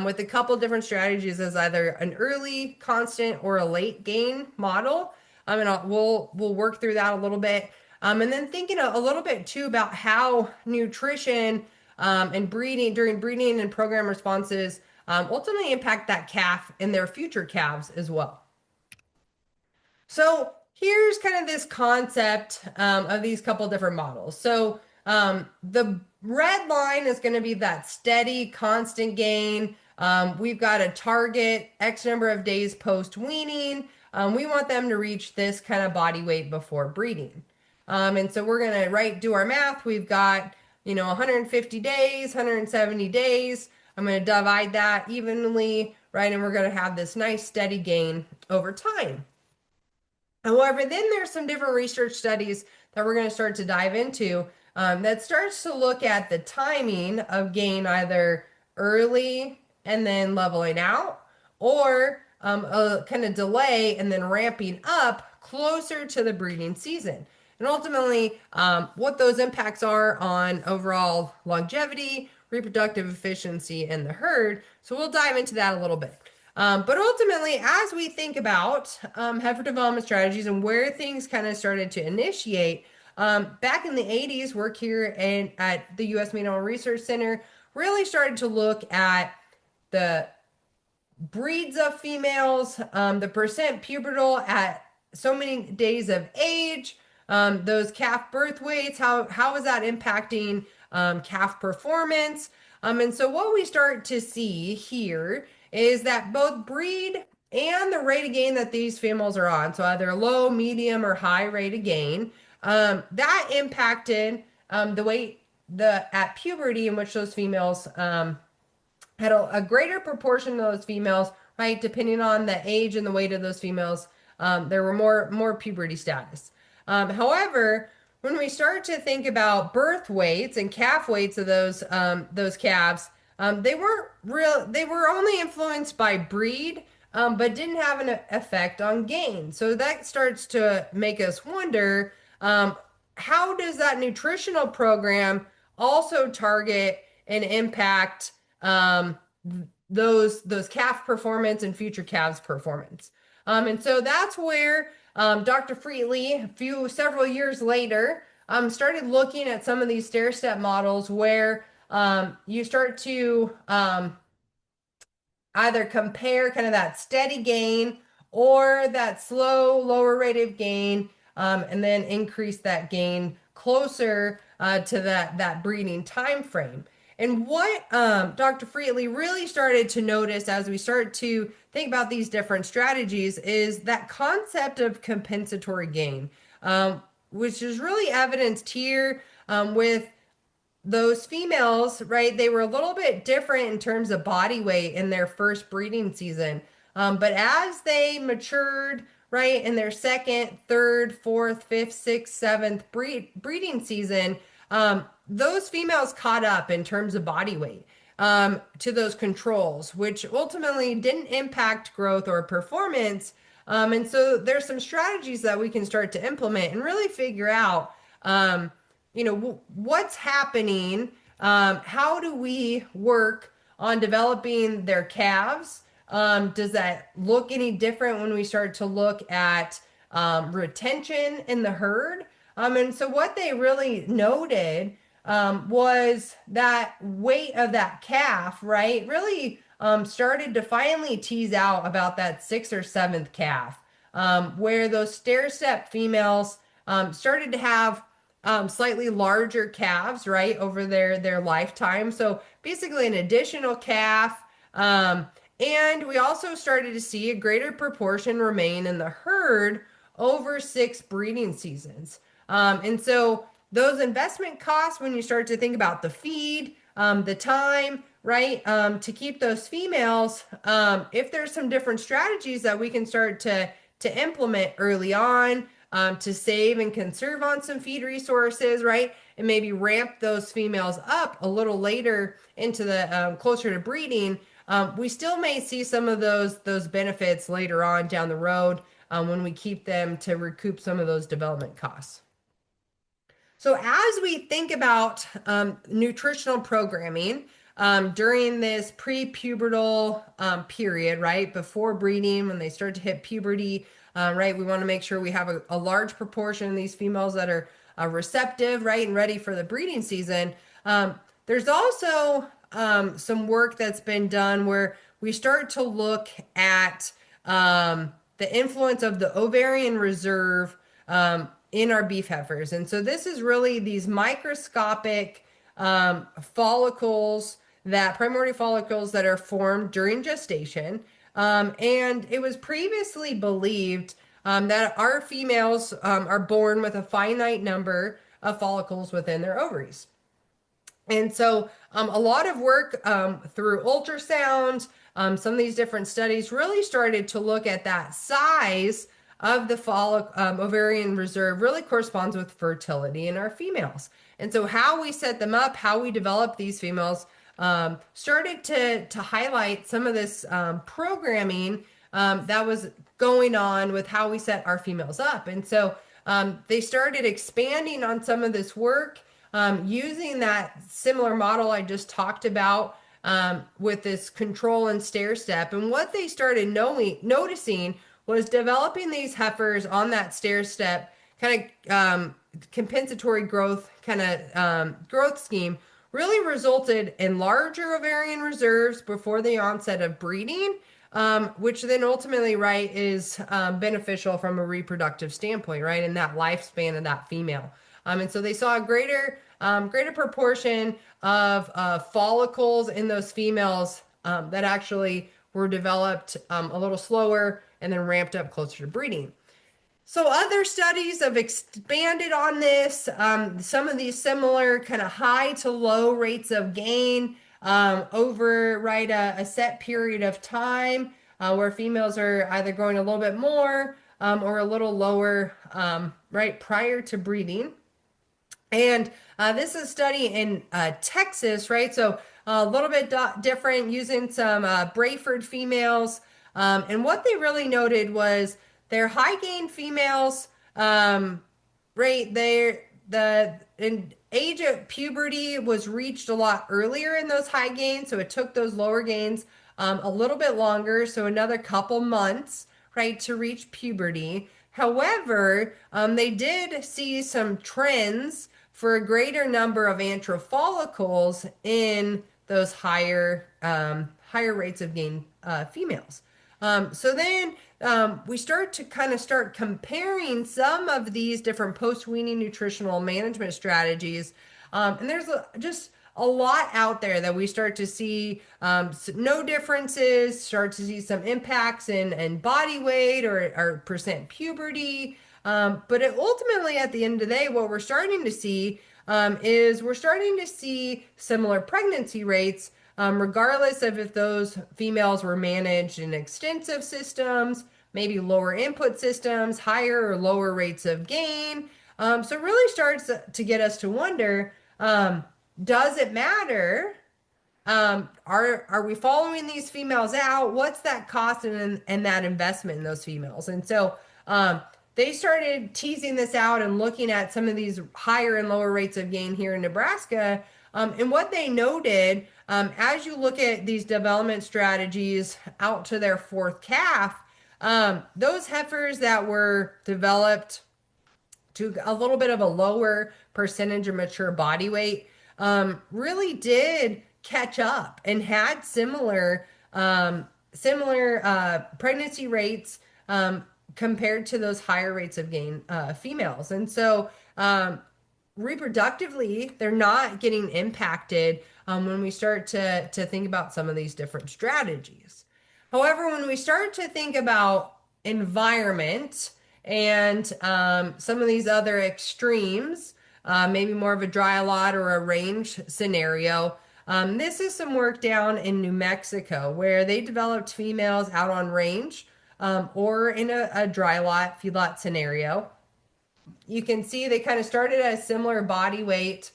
With a couple different strategies as either an early, constant, or a late gain model. And we'll work through that a little bit. And then thinking a little bit too about how nutrition and breeding during breeding and program responses ultimately impact that calf and their future calves as well. So here's kind of this concept of these couple different models. So the red line is going to be that steady, constant gain. We've got a target X number of days post weaning. We want them to reach this kind of body weight before breeding. And so we're going to do our math. We've got, 150 days, 170 days. I'm going to divide that evenly, right? And we're going to have this nice steady gain over time. However, then there's some different research studies that we're going to start to dive into that starts to look at the timing of gain either early and then leveling out, or a kind of delay and then ramping up closer to the breeding season. And ultimately, what those impacts are on overall longevity, reproductive efficiency in the herd. So we'll dive into that a little bit. But ultimately, as we think about heifer development strategies and where things kind of started to initiate, back in the 80s, work here at the U.S. Meat Animal Research Center really started to look at the breeds of females, the percent pubertal at so many days of age, those calf birth weights, how is that impacting calf performance? And so what we start to see here is that both breed and the rate of gain that these females are on, so either low, medium, or high rate of gain, that impacted the weight at puberty in which those females had a greater proportion of those females, right? Depending on the age and the weight of those females, there were more puberty status. However, when we start to think about birth weights and calf weights of those calves, they weren't real. They were only influenced by breed, but didn't have an effect on gain. So that starts to make us wonder, how does that nutritional program also target and impact those calf performance and future calves performance? And so that's where Dr. Freetley, several years later, started looking at some of these stair step models where you start to either compare kind of that steady gain or that slow, lower rate of gain, and then increase that gain closer to that breeding time frame. And what Dr. Freetley really started to notice as we start to think about these different strategies is that concept of compensatory gain, which is really evidenced here with those females, right? They were a little bit different in terms of body weight in their first breeding season. But as they matured, right, in their second, third, fourth, fifth, sixth, seventh breeding season, those females caught up in terms of body weight to those controls, which ultimately didn't impact growth or performance. And so there's some strategies that we can start to implement and really figure out, what's happening. How do we work on developing their calves? Does that look any different when we start to look at retention in the herd? And so what they really noted was that weight of that calf, right, really started to finally tease out about that sixth or seventh calf, where those stair step females started to have slightly larger calves, right, over their lifetime. So basically an additional calf. And we also started to see a greater proportion remain in the herd over 6 breeding seasons. And so those investment costs, when you start to think about the feed, the time, right, to keep those females, if there's some different strategies that we can start to implement early on, to save and conserve on some feed resources, right? And maybe ramp those females up a little later into the closer to breeding. We still may see some of those benefits later on down the road when we keep them to recoup some of those development costs. So as we think about nutritional programming during this pre-pubertal period, right, before breeding, when they start to hit puberty, right, we want to make sure we have a large proportion of these females that are receptive, right, and ready for the breeding season. There's also some work that's been done where we start to look at the influence of the ovarian reserve in our beef heifers. And so this is really these microscopic follicles, that primordial follicles that are formed during gestation. And it was previously believed that our females are born with a finite number of follicles within their ovaries. And so a lot of work through ultrasound, some of these different studies really started to look at that size of the ovarian reserve really corresponds with fertility in our females. And so how we set them up, how we develop these females, started to highlight some of this programming that was going on with how we set our females up. And so they started expanding on some of this work using that similar model I just talked about with this control and stair step. And what they started noticing was developing these heifers on that stair step kind of compensatory growth kind of growth scheme really resulted in larger ovarian reserves before the onset of breeding, which then ultimately, right, is beneficial from a reproductive standpoint, right, in that lifespan of that female. And so they saw a greater proportion of follicles in those females that actually were developed a little slower and then ramped up closer to breeding. So other studies have expanded on this. Some of these similar kind of high to low rates of gain over right a set period of time where females are either growing a little bit more or a little lower right prior to breeding. And this is a study in Texas, right? So a little bit different using some Brayford females. And what they really noted was their high gain females, right? The age of puberty was reached a lot earlier in those high gains. So it took those lower gains a little bit longer. So another couple months, right, to reach puberty. However, they did see some trends for a greater number of antral follicles in those higher rates of gain females. So then we start comparing some of these different post-weaning nutritional management strategies. And there's just a lot out there that we start to see no differences, start to see some impacts in body weight or percent puberty. But ultimately, at the end of the day, what we're starting to see is we're starting to see similar pregnancy rates, regardless of if those females were managed in extensive systems, maybe lower input systems, higher or lower rates of gain. So it really starts to get us to wonder, does it matter? Are we following these females out? What's that cost and that investment in those females? And so they started teasing this out and looking at some of these higher and lower rates of gain here in Nebraska. And what they noted, as you look at these development strategies out to their fourth calf, those heifers that were developed to a little bit of a lower percentage of mature body weight really did catch up and had similar pregnancy rates compared to those higher rates of gain females. And so reproductively, they're not getting impacted when we start to think about some of these different strategies. However, when we start to think about environment and some of these other extremes, maybe more of a dry lot or a range scenario, This is some work down in New Mexico where they developed females out on range or in a dry lot, feedlot scenario. You can see they kind of started at a similar body weight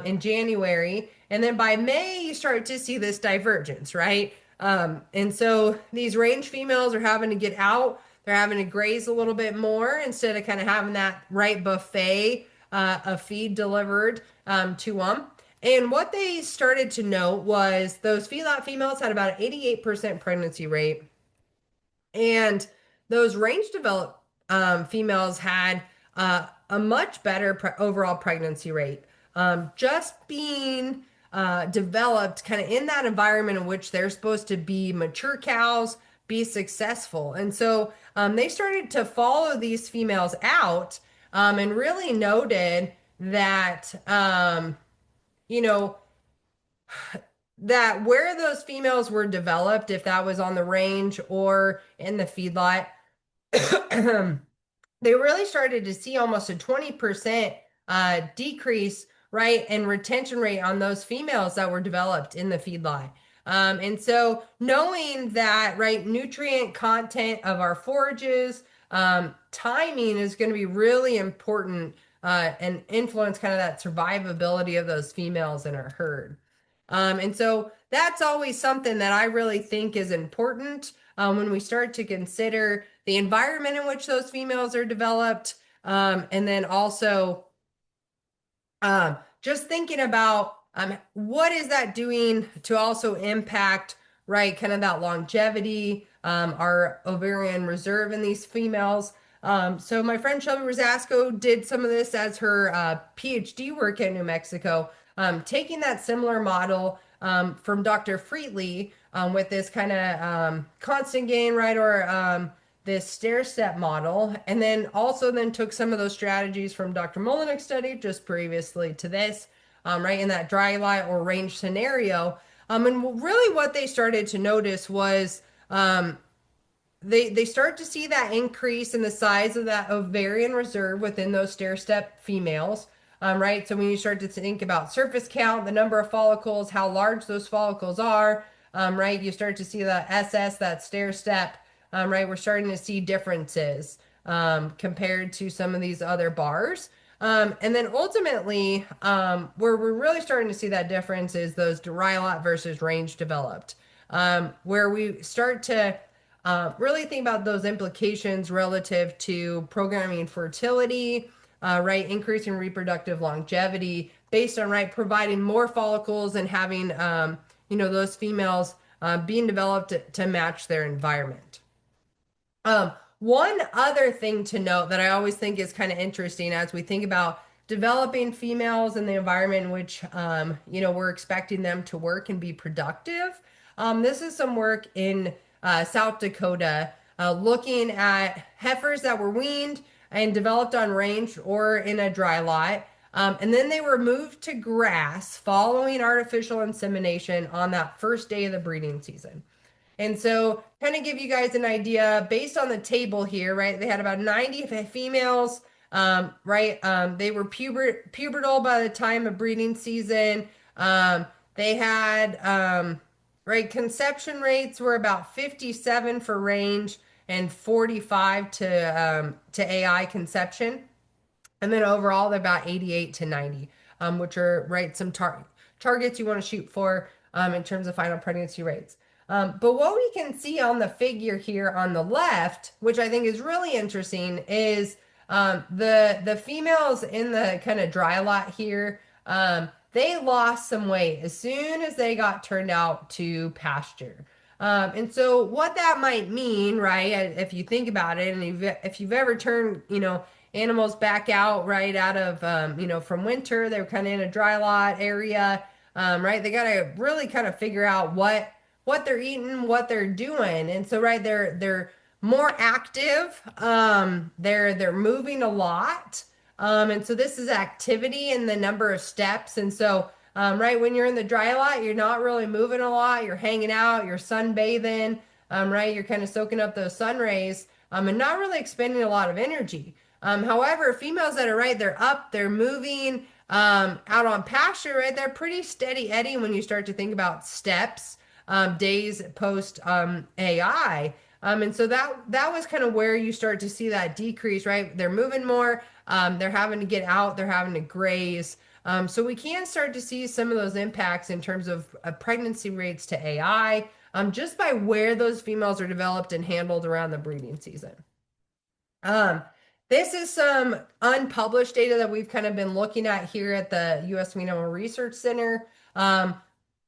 in January. And then by May, you start to see this divergence, right? And so these range females are having to get out. They're having to graze a little bit more instead of kind of having that right buffet of feed delivered to them. And what they started to note was those feedlot females had about an 88% pregnancy rate. And those range developed females had a much better overall pregnancy rate. Just being developed kind of in that environment in which they're supposed to be mature cows, be successful. And so they started to follow these females out and really noted that, you know, that where those females were developed, if that was on the range or in the feedlot, they really started to see almost a 20% decrease, right, in retention rate on those females that were developed in the feedlot. And so knowing that, right, nutrient content of our forages, timing is going to be really important and influence kind of that survivability of those females in our herd. And so that's always something that I really think is important when we start to consider the environment in which those females are developed. And then also just thinking about what is that doing to also impact, right, kind of that longevity, our ovarian reserve in these females. So my friend Shelby Rosasco did some of this as her PhD work in New Mexico, taking that similar model from Dr. Freetley with this kind of constant gain, right, or this stair step model, and then also then took some of those strategies from Dr. Molinik's study just previously to this, right, in that dry lot or range scenario. And really what they started to notice was they start to see that increase in the size of that ovarian reserve within those stair step females. Right. So when you start to think about surface count, the number of follicles, how large those follicles are, right, you start to see the SS, that stair step, right, we're starting to see differences compared to some of these other bars. And then ultimately, where we're really starting to see that difference is those dry lot versus range developed, where we start to really think about those implications relative to programming fertility, right, increasing reproductive longevity based on, right, providing more follicles and having, those females being developed to match their environment. One other thing to note that I always think is kind of interesting as we think about developing females in the environment in which, we're expecting them to work and be productive. This is some work in South Dakota looking at heifers that were weaned and developed on range or in a dry lot. And then they were moved to grass following artificial insemination on that first day of the breeding season. And so, kind of give you guys an idea based on the table here, right? They had about 90 females, right? They were pubertal by the time of breeding season. They had, right, conception rates were about 57 for range and 45 to AI conception. And then overall, they're about 88 to 90, which are, right, some targets you want to shoot for in terms of final pregnancy rates. But what we can see on the figure here on the left, which I think is really interesting, is the females in the kind of dry lot here, they lost some weight as soon as they got turned out to pasture. And so what that might mean, right, if you think about it, and if you've ever turned, animals back out, right, out of, from winter, they're kind of in a dry lot area, right, they got to really kind of figure out what they're eating, what they're doing. And so, right, they're more active. They're moving a lot. And so this is activity and the number of steps. And so, right, when you're in the dry lot, you're not really moving a lot. You're hanging out, you're sunbathing, right? You're kind of soaking up those sun rays, and not really expending a lot of energy. However, females that are right, they're up, they're moving, Out on pasture, right, they're pretty steady eddy when you start to think about steps, days post AI. And so that was kind of where you start to see that decrease, right? They're moving more, they're having to get out, they're having to graze. So we can start to see some of those impacts in terms of pregnancy rates to AI, just by where those females are developed and handled around the breeding season. Um, this is some unpublished data that we've kind of been looking at here at the U.S. Meat Animal Research Center.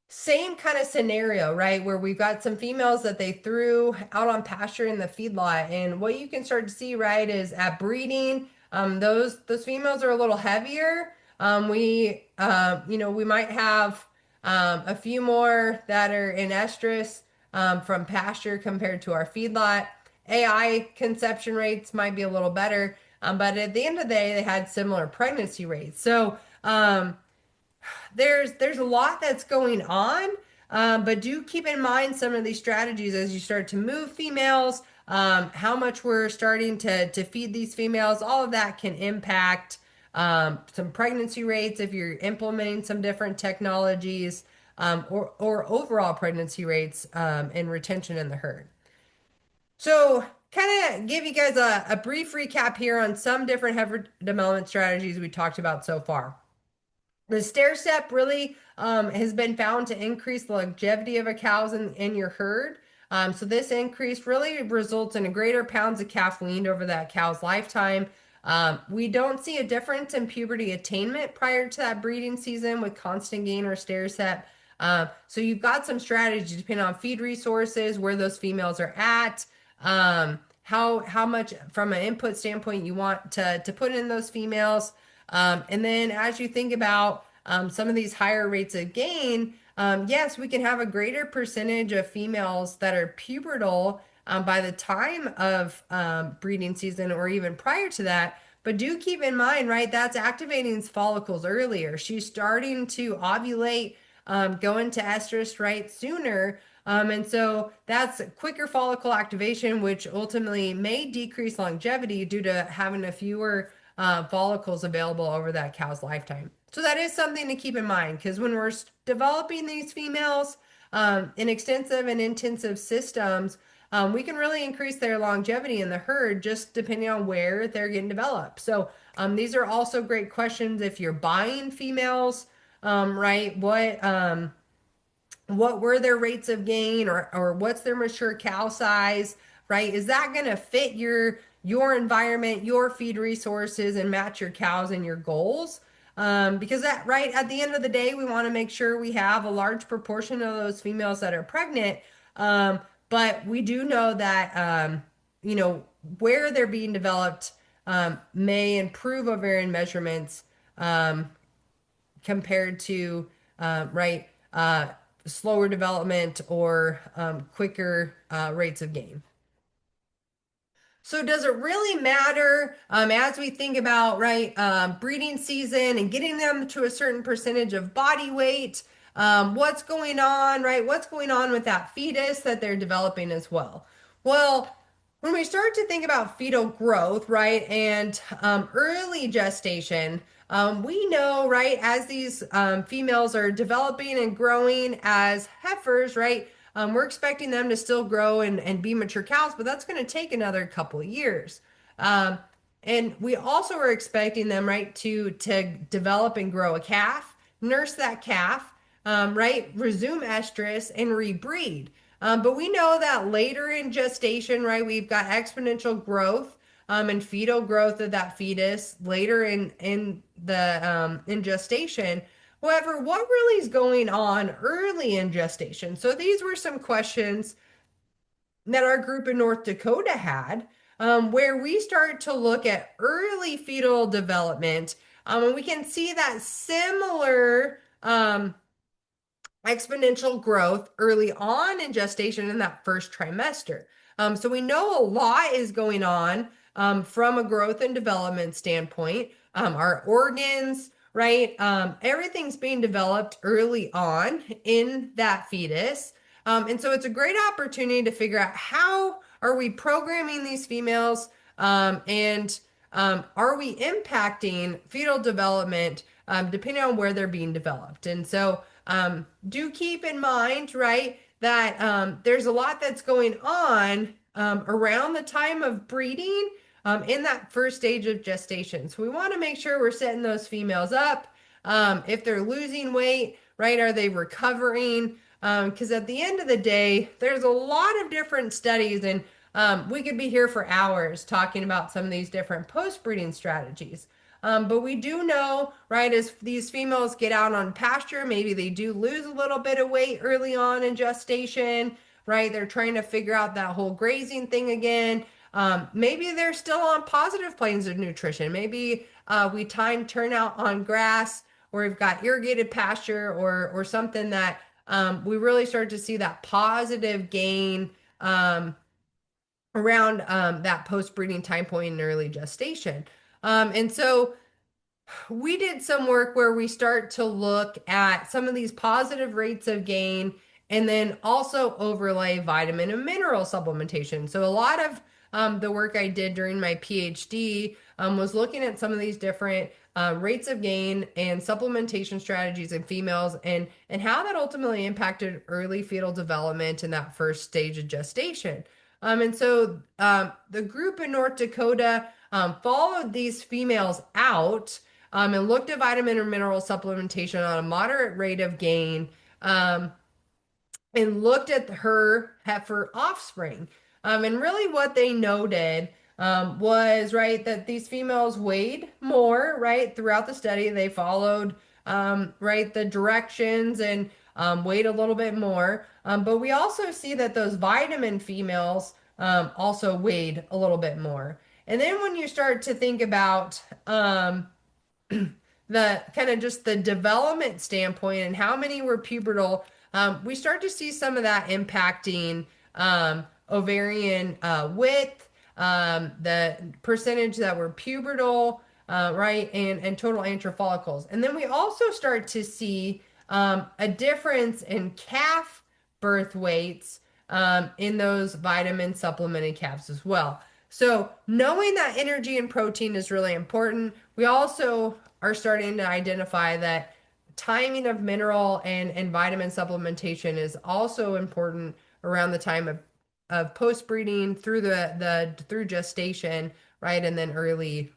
Same kind of scenario, right? Where we've got some females that they threw out on pasture in the feedlot. And what you can start to see, right, is at breeding, those females are a little heavier. We might have a few more that are in estrus from pasture compared to our feedlot. AI conception rates might be a little better, but at the end of the day, they had similar pregnancy rates. So there's a lot that's going on, but do keep in mind some of these strategies as you start to move females, how much we're starting to feed these females. All of that can impact some pregnancy rates if you're implementing some different technologies, or overall pregnancy rates and retention in the herd. So, kind of give you guys a brief recap here on some different heifer development strategies we talked about so far. The stair step really has been found to increase the longevity of a cow's in your herd. So this increase really results in a greater pounds of calf weaned over that cow's lifetime. We don't see a difference in puberty attainment prior to that breeding season with constant gain or stair step. So you've got some strategies depending on feed resources, where those females are at, how much from an input standpoint you want to put in those females. And then as you think about some of these higher rates of gain, yes, we can have a greater percentage of females that are pubertal by the time of breeding season or even prior to that. But do keep in mind, right, that's activating follicles earlier. She's starting to ovulate, go into estrus, right, sooner. And so that's quicker follicle activation, which ultimately may decrease longevity due to having a fewer follicles available over that cow's lifetime. So that is something to keep in mind, because when we're developing these females in extensive and intensive systems, we can really increase their longevity in the herd just depending on where they're getting developed. So these are also great questions if you're buying females, right? What were their rates of gain, or what's their mature cow size, right? Is that going to fit your environment, your feed resources, and match your cows and your goals? Because that, right, at the end of the day, we want to make sure we have a large proportion of those females that are pregnant. But we do know that, where they're being developed may improve ovarian measurements compared to, right, slower development or quicker rates of gain. So does it really matter as we think about, right, breeding season and getting them to a certain percentage of body weight? What's going on, right? What's going on with that fetus that they're developing as well? Well, when we start to think about fetal growth, right, and early gestation, we know, right, as these females are developing and growing as heifers, right, we're expecting them to still grow and be mature cows, but that's going to take another couple of years. And we also are expecting them, right, to develop and grow a calf, nurse that calf, right, resume estrus and rebreed. But we know that later in gestation, right, we've got exponential growth and fetal growth of that fetus later in gestation. However, what really is going on early in gestation? So these were some questions that our group in North Dakota had, where we start to look at early fetal development, and we can see that similar exponential growth early on in gestation in that first trimester. So we know a lot is going on from a growth and development standpoint. Our organs, right? Everything's being developed early on in that fetus. And so it's a great opportunity to figure out how are we programming these females, and are we impacting fetal development depending on where they're being developed. And so do keep in mind, right, that there's a lot that's going on around the time of breeding in that first stage of gestation. So we want to make sure we're setting those females up. If they're losing weight, right, are they recovering? Because at the end of the day, there's a lot of different studies, and we could be here for hours talking about some of these different post-breeding strategies. But we do know, right, as these females get out on pasture, maybe they do lose a little bit of weight early on in gestation, right? They're trying to figure out that whole grazing thing again. Maybe they're still on positive planes of nutrition. Maybe we time turnout on grass, or we've got irrigated pasture, or something that we really start to see that positive gain around that post breeding time point in early gestation. And so we did some work where we start to look at some of these positive rates of gain and then also overlay vitamin and mineral supplementation. So a lot of the work I did during my PhD was looking at some of these different rates of gain and supplementation strategies in females, and how that ultimately impacted early fetal development in that first stage of gestation. And so the group in North Dakota followed these females out and looked at vitamin or mineral supplementation on a moderate rate of gain, and looked at her heifer offspring. And really what they noted was, right, that these females weighed more, right, throughout the study. They followed, right, the directions and weighed a little bit more. But we also see that those vitamin females also weighed a little bit more. And then when you start to think about the kind of just the development standpoint and how many were pubertal, we start to see some of that impacting ovarian width, the percentage that were pubertal, right, and total antral follicles. And then we also start to see a difference in calf birth weights in those vitamin supplemented calves as well. So knowing that energy and protein is really important, we also are starting to identify that timing of mineral and vitamin supplementation is also important around the time of post breeding through through gestation, right, and then early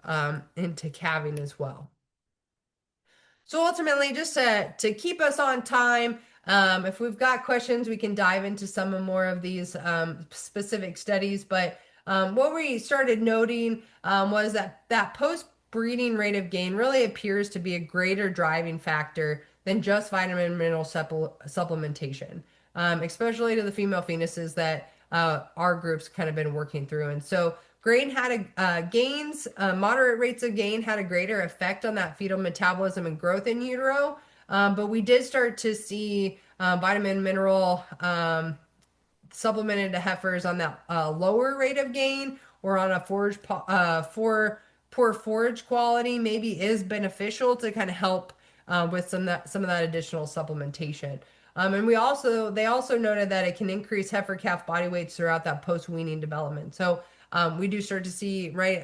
into calving as well. So ultimately, just to keep us on time, if we've got questions, we can dive into some more of these specific studies. But what we started noting was that post-breeding rate of gain really appears to be a greater driving factor than just vitamin and mineral supplementation, especially to the female fetuses that our group's kind of been working through. And so grain had moderate rates of gain had a greater effect on that fetal metabolism and growth in utero. But we did start to see vitamin and mineral supplemented to heifers on that lower rate of gain, or on a for poor forage quality, maybe is beneficial to kind of help with some of that additional supplementation. And they also noted that it can increase heifer calf body weights throughout that post weaning development. So we do start to see, right,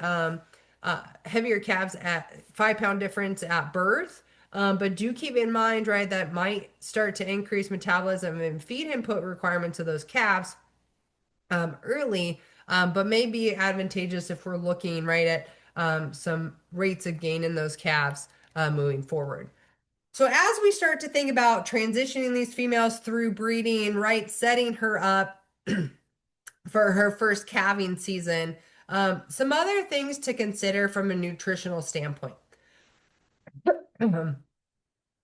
heavier calves at 5 pound difference at birth. But do keep in mind, right, that might start to increase metabolism and feed input requirements of those calves early, but may be advantageous if we're looking, right, at some rates of gain in those calves moving forward. So as we start to think about transitioning these females through breeding, right, setting her up for her first calving season, some other things to consider from a nutritional standpoint.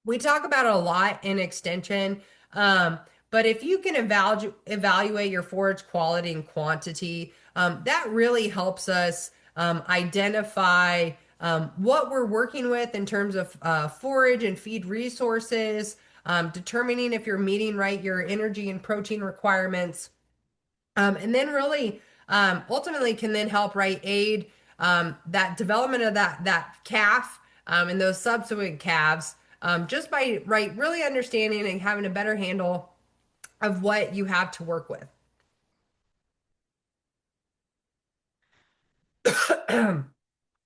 We talk about it a lot in extension, but if you can evaluate your forage quality and quantity, that really helps us identify what we're working with in terms of forage and feed resources, determining if you're meeting, right, your energy and protein requirements, and then really ultimately can then help, right, aid that development of that calf and those subsequent calves, just by, right, really understanding and having a better handle of what you have to work with.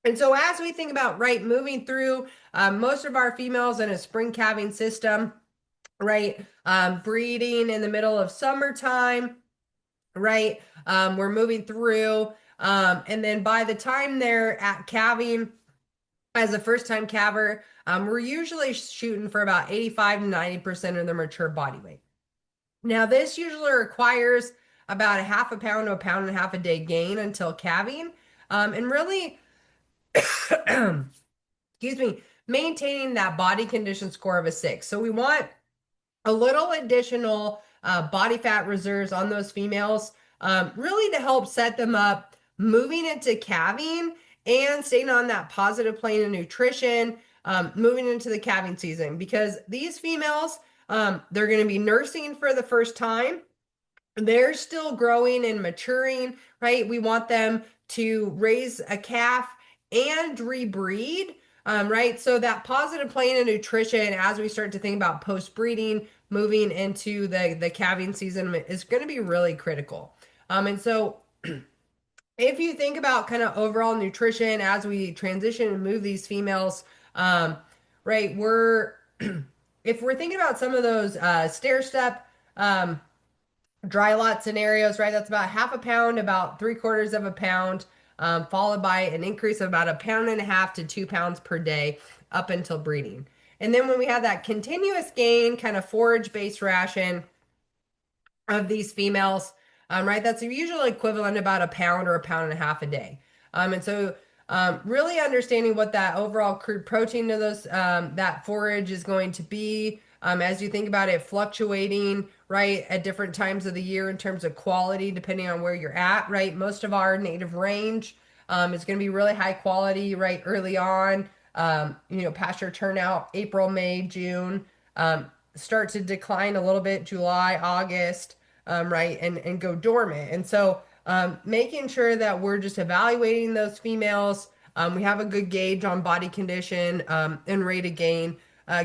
And so as we think about, right, moving through most of our females in a spring calving system, right, breeding in the middle of summertime, right, we're moving through. And then by the time they're at calving, as a first time calver, we're usually shooting for about 85 to 90% of their mature body weight. Now, this usually requires about a half a pound to a pound and a half a day gain until calving. And really, excuse me, maintaining that body condition score of a 6. So we want a little additional body fat reserves on those females, really to help set them up moving into calving and staying on that positive plane of nutrition, moving into the calving season. Because these females, they're going to be nursing for the first time. They're still growing and maturing, right? We want them to raise a calf and rebreed, right? So that positive plane of nutrition, as we start to think about post breeding, moving into the calving season, is going to be really critical. And so if you think about kind of overall nutrition as we transition and move these females, right, we're if we're thinking about some of those stair step dry lot scenarios, right? That's about half a pound, about 3/4 of a pound, followed by an increase of about a pound and a half to 2 pounds per day up until breeding. And then when we have that continuous gain, kind of forage based ration of these females, right, that's usually equivalent to about a pound or a pound and a half a day. And so really understanding what that overall crude protein of those that forage is going to be, as you think about it fluctuating, right, at different times of the year in terms of quality, depending on where you're at, right? Most of our native range is going to be really high quality, right, early on. Pasture turnout, April, May, June, start to decline a little bit, July, August, right, and go dormant. And so making sure that we're just evaluating those females, we have a good gauge on body condition and rate of gain,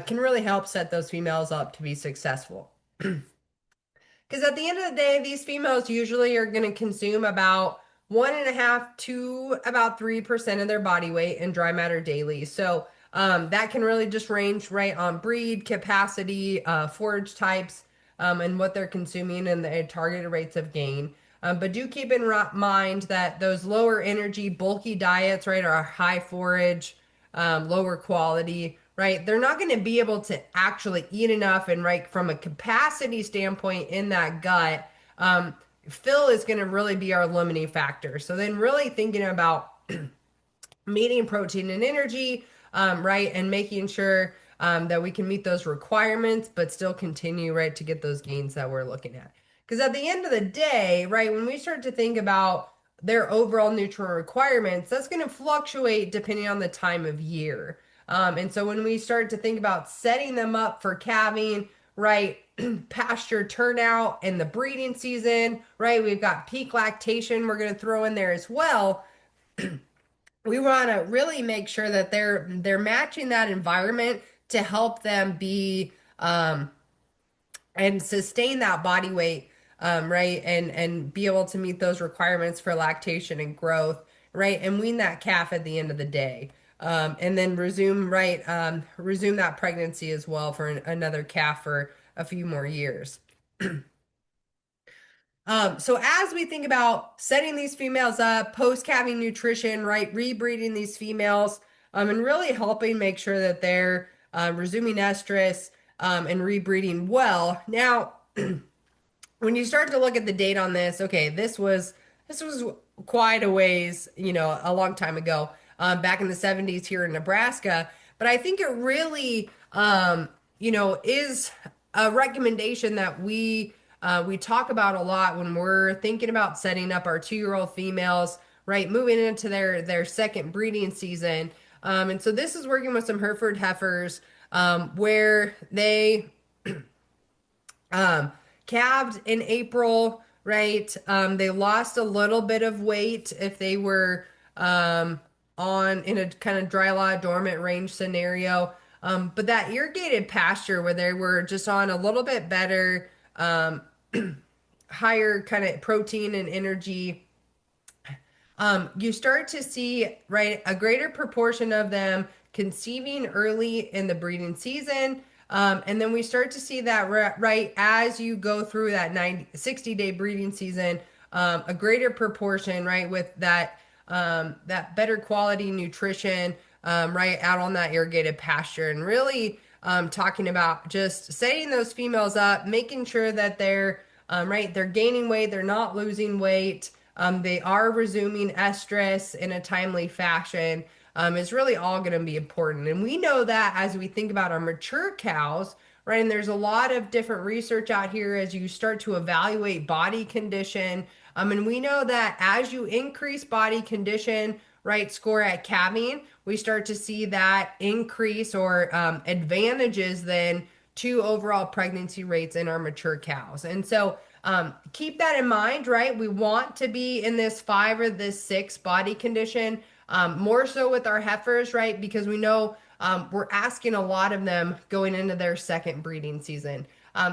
can really help set those females up to be successful. Because at the end of the day, these females usually are going to consume about 1.5 to about 3% of their body weight in dry matter daily. So that can really just range right on breed, capacity, forage types, and what they're consuming and the targeted rates of gain. But do keep in mind that those lower energy, bulky diets, right, are high forage, lower quality, right? They're not going to be able to actually eat enough. And right from a capacity standpoint in that gut, fill is going to really be our limiting factor. So then really thinking about meeting protein and energy, right, and making sure that we can meet those requirements, but still continue, right, to get those gains that we're looking at. Because at the end of the day, right, when we start to think about their overall nutrient requirements, that's going to fluctuate depending on the time of year. And so when we start to think about setting them up for calving, right, pasture turnout and the breeding season, right, we've got peak lactation we're going to throw in there as well. We want to really make sure that they're matching that environment to help them be and sustain that body weight, right, and be able to meet those requirements for lactation and growth, right, and wean that calf at the end of the day, and then resume, right, resume that pregnancy as well for another calf for a few more years. So as we think about setting these females up, post-calving nutrition, right, rebreeding these females, and really helping make sure that they're resuming estrus and rebreeding well. Now, when you start to look at the date on this, okay, this was quite a ways, a long time ago, back in the 70s here in Nebraska. But I think it really, is a recommendation that we talk about a lot when we're thinking about setting up our 2-year-old females, right, moving into their second breeding season. And so this is working with some Hereford heifers, where they calved in April, right? They lost a little bit of weight if they were on in a kind of dry lot dormant range scenario. But that irrigated pasture where they were just on a little bit better, higher kind of protein and energy you start to see, right, a greater proportion of them conceiving early in the breeding season. And then we start to see that, right, as you go through that 60-day breeding season, a greater proportion, right, with that better quality nutrition, right, out on that irrigated pasture. And really talking about just setting those females up, making sure that right, they're gaining weight, they're not losing weight. They are resuming estrus in a timely fashion, is really all going to be important. And we know that as we think about our mature cows, right? And there's a lot of different research out here as you start to evaluate body condition. And we know that as you increase body condition, right, score at calving, we start to see that increase or advantages then to overall pregnancy rates in our mature cows. And so keep that in mind, right? We want to be in this 5 or this 6 body condition, more so with our heifers, right? Because we know we're asking a lot of them going into their second breeding season.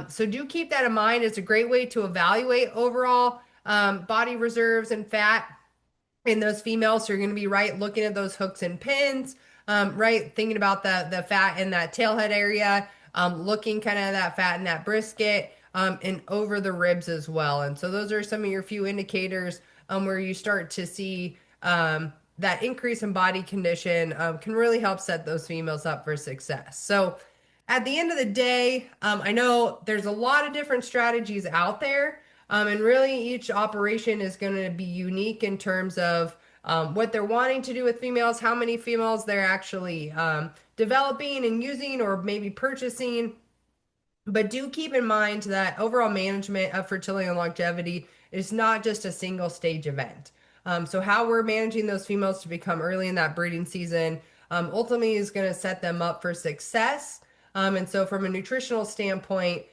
So do keep that in mind. It's a great way to evaluate overall body reserves and fat in those females. So you're going to be right looking at those hooks and pins, right? Thinking about the fat in that tailhead area, looking kind of that fat in that brisket, and over the ribs as well. And so those are some of your few indicators where you start to see that increase in body condition can really help set those females up for success. So at the end of the day, I know there's a lot of different strategies out there. And really, each operation is going to be unique in terms of what they're wanting to do with females, how many females they're actually developing and using, or maybe purchasing. But do keep in mind that overall management of fertility and longevity is not just a single stage event. So, how we're managing those females to become early in that breeding season ultimately is going to set them up for success. And so, from a nutritional standpoint,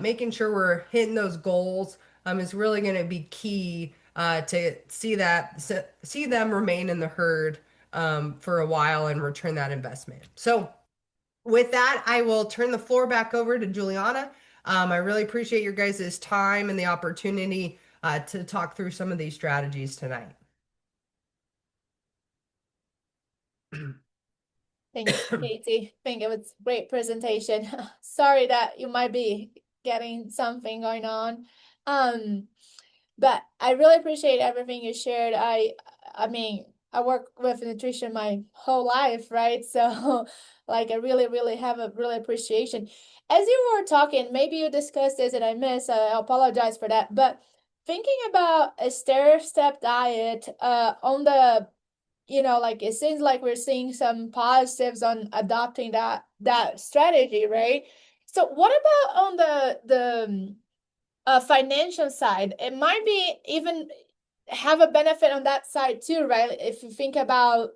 making sure we're hitting those goals is really going to be key to see them remain in the herd for a while and return that investment. So, with that, I will turn the floor back over to Juliana. I really appreciate your guys' time and the opportunity to talk through some of these strategies tonight. Thank you, Katie. I think it was great presentation. Sorry that you might be getting something going on. But I really appreciate everything you shared. I mean, I work with nutrition my whole life, right? So like I really, really have a really appreciation. As you were talking, maybe you discussed this and I missed, I apologize for that. But thinking about a stair-step diet, on the, like it seems like we're seeing some positives on adopting that strategy, right? So what about on the financial side? It might be even have a benefit on that side too, right? If you think about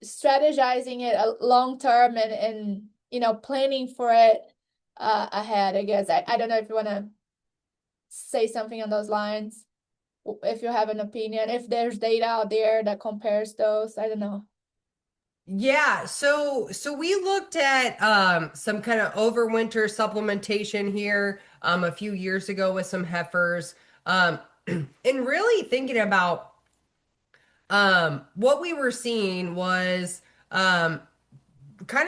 strategizing it long term and planning for it ahead, I guess. I don't know if you want to say something on those lines, if you have an opinion, if there's data out there that compares those. I don't know. Yeah, so we looked at some kind of overwinter supplementation here a few years ago with some heifers. And really thinking about what we were seeing was kind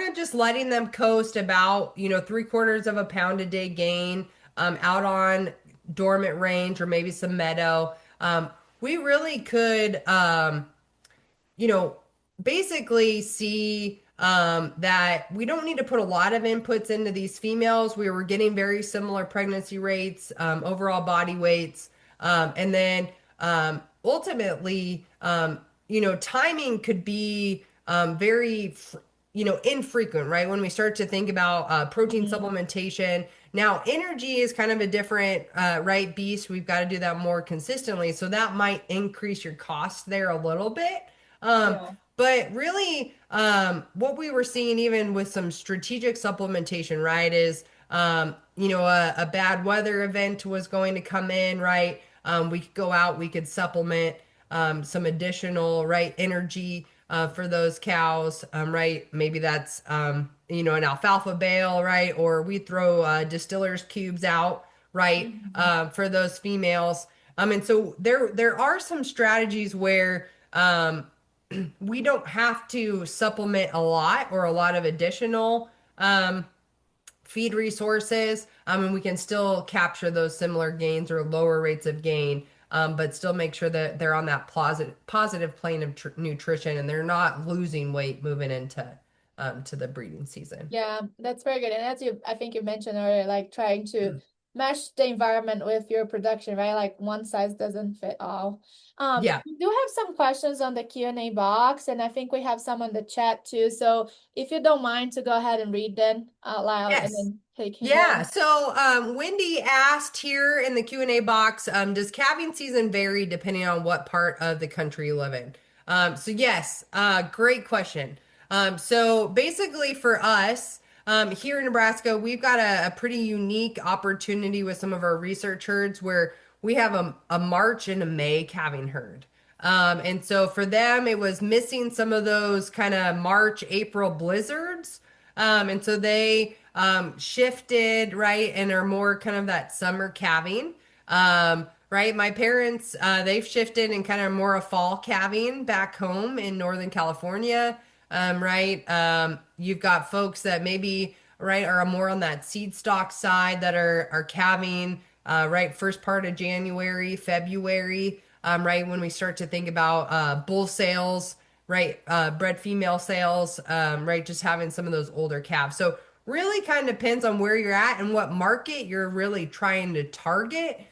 of just letting them coast about, 3/4 of a pound a day gain out on dormant range or maybe some meadow. We really could you know, basically see that we don't need to put a lot of inputs into these females. We were getting very similar pregnancy rates, overall body weights, and then ultimately, timing could be very, infrequent, right? When we start to think about protein Mhm. supplementation. Now, energy is kind of a different, right, beast. We've got to do that more consistently. So that might increase your cost there a little bit. Um, Yeah. but really, what we were seeing even with some strategic supplementation, right, is, a bad weather event was going to come in, right? We could go out, we could supplement some additional, right, energy for those cows, right? Maybe that's, an alfalfa bale, right? Or we throw distillers cubes out, right, Mhm. for those females. And so there are some strategies where um, we don't have to supplement a lot or a lot of additional feed resources, and we can still capture those similar gains or lower rates of gain, but still make sure that they're on that positive plane of nutrition and they're not losing weight moving into to the breeding season. Yeah, that's very good. And as you, I think you mentioned earlier, like trying to mesh the environment with your production, right? Like one size doesn't fit all. Yeah. We do have some questions on the Q&A box, and I think we have some on the chat too. So if you don't mind to go ahead and read them out loud, and Yes. then they can Yeah. go. So Wendy asked here in the Q&A box, does calving season vary depending on what part of the country you live in? So yes, great question. So basically for us, here in Nebraska, we've got a pretty unique opportunity with some of our research herds where we have a March and a May calving herd. And so for them, it was missing some of those kind of March, April blizzards. And so they shifted, right, and are more kind of that summer calving. Right, my parents, they've shifted and kind of more a fall calving back home in Northern California. Right, you've got folks that maybe, right, are more on that seed stock side that are calving, right, first part of January, February, right, when we start to think about bull sales, right, bred female sales, right, just having some of those older calves. So really kind of depends on where you're at and what market you're really trying to target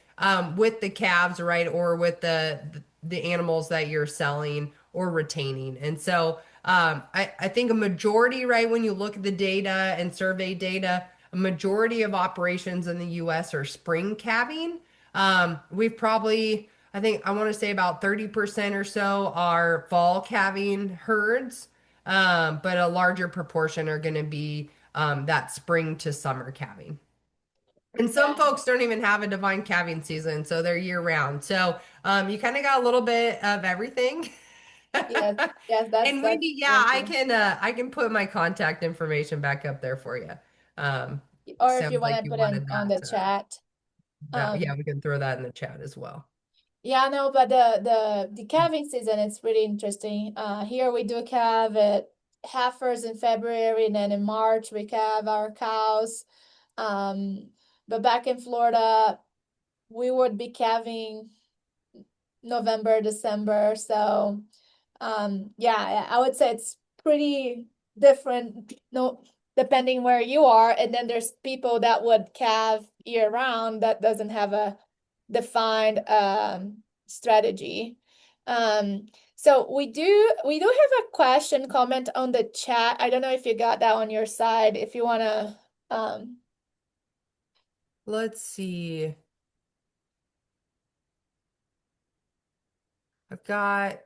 with the calves, right, or with the animals that you're selling or retaining. And so I think a majority, right, when you look at the data and survey data, a majority of operations in the U.S. are spring calving. We've probably, I think, I want to say about 30% or so are fall calving herds, but a larger proportion are going to be that spring to summer calving. And some Yeah. folks don't even have a divine calving season, so they're year round. So you kind of got a little bit of everything. Yes. Yes. And That's Wendy, yeah, wonderful. I can put my contact information back up there for you. Um, Or if you sounds want like to you put it wanted on that. the chat. Yeah, Um, we can throw that in the chat as well. Yeah, no, but the calving season is really interesting. Here we do calve at heifers in February, and then in March we calve our cows. Um, but back in Florida, we would be calving November, December. So, yeah, I would say it's pretty different, no, depending where you are. And then there's people that would calve year round that doesn't have a defined strategy. So we do have a question comment on the chat. I don't know if you got that on your side. If you wanna Let's see. I've got,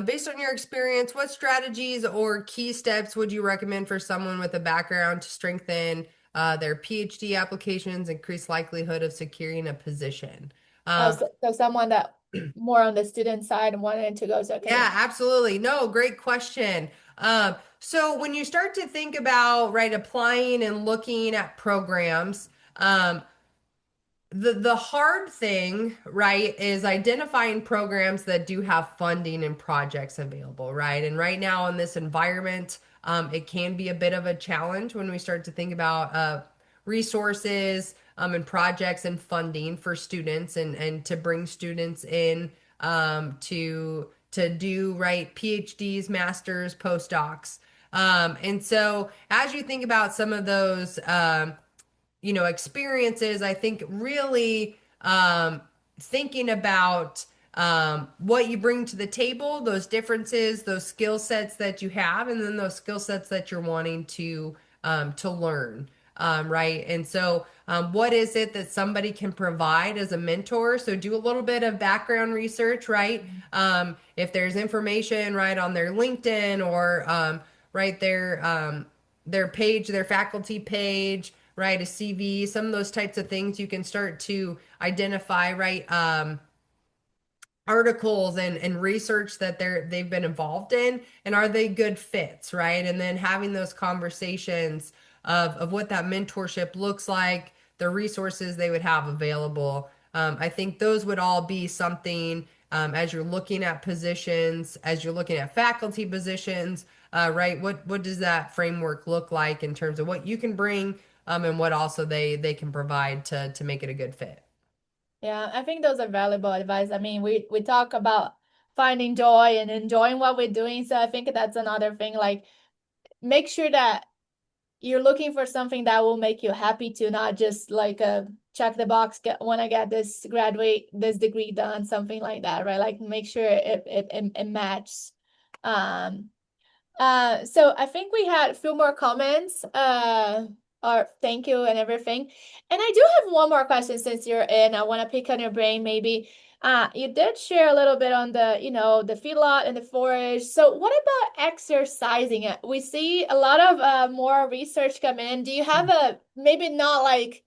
based on your experience, what strategies or key steps would you recommend for someone with a background to strengthen their PhD applications, increase likelihood of securing a position? Um, so someone that more on the student side and wanted to go to yeah, academic. absolutely. No, great question. So when you start to think about, right, applying and looking at programs, the hard thing, right, is identifying programs that do have funding and projects available, right? And right now in this environment, it can be a bit of a challenge when we start to think about resources and projects and funding for students and to bring students in to do right PhDs, masters, postdocs. And so as you think about some of those experiences, I think really thinking about what you bring to the table, those differences, those skill sets that you have, and then those skill sets that you're wanting to learn. Right. And so, what is it that somebody can provide as a mentor? So, do a little bit of background research, right? If there's information, right, on their LinkedIn or right their page, their faculty page, right, a CV, some of those types of things you can start to identify, right, articles and research that they've been involved in, and are they good fits, right? And then having those conversations of what that mentorship looks like, the resources they would have available. I think those would all be something as you're looking at positions, as you're looking at faculty positions, right? What does that framework look like in terms of what you can bring, and what also they can provide to make it a good fit? Yeah, I think those are valuable advice. I mean, we talk about finding joy and enjoying what we're doing. So I think that's another thing. Like, make sure that you're looking for something that will make you happy to, not just like check the box, get when I get this graduate this degree done, something like that, right? Like make sure it matches. Um, so I think we had a few more comments, or thank you and everything. And I do have one more question since you're in. I want to pick on your brain maybe. You did share a little bit on the feedlot and the forage. So what about exercising? We see a lot of more research come in. Do you have a maybe not like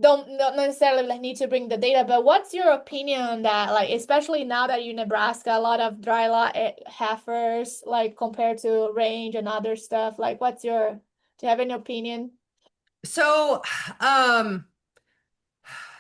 don't not necessarily like need to bring the data, but what's your opinion on that? Like, especially now that you're in Nebraska, a lot of dry lot heifers, like compared to range and other stuff. Like, do you have any opinion? So, um,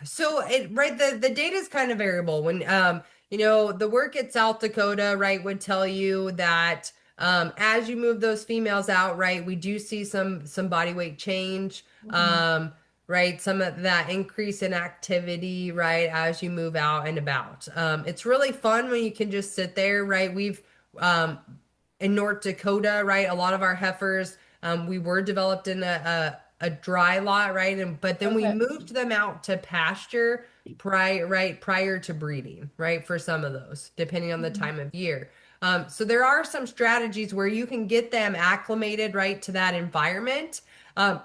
So it right the data is kind of variable when the work at South Dakota right would tell you that as you move those females out right we do see some body weight change Mhm. right some of that increase in activity right as you move out and about. It's really fun when you can just sit there right we've um in North Dakota, right? A lot of our heifers, we were developed in a dry lot, right? And but then we Okay. moved them out to pasture prior to breeding, right? For some of those, depending on the Mhm. time of year. So there are some strategies where you can get them acclimated, right, to that environment. Um,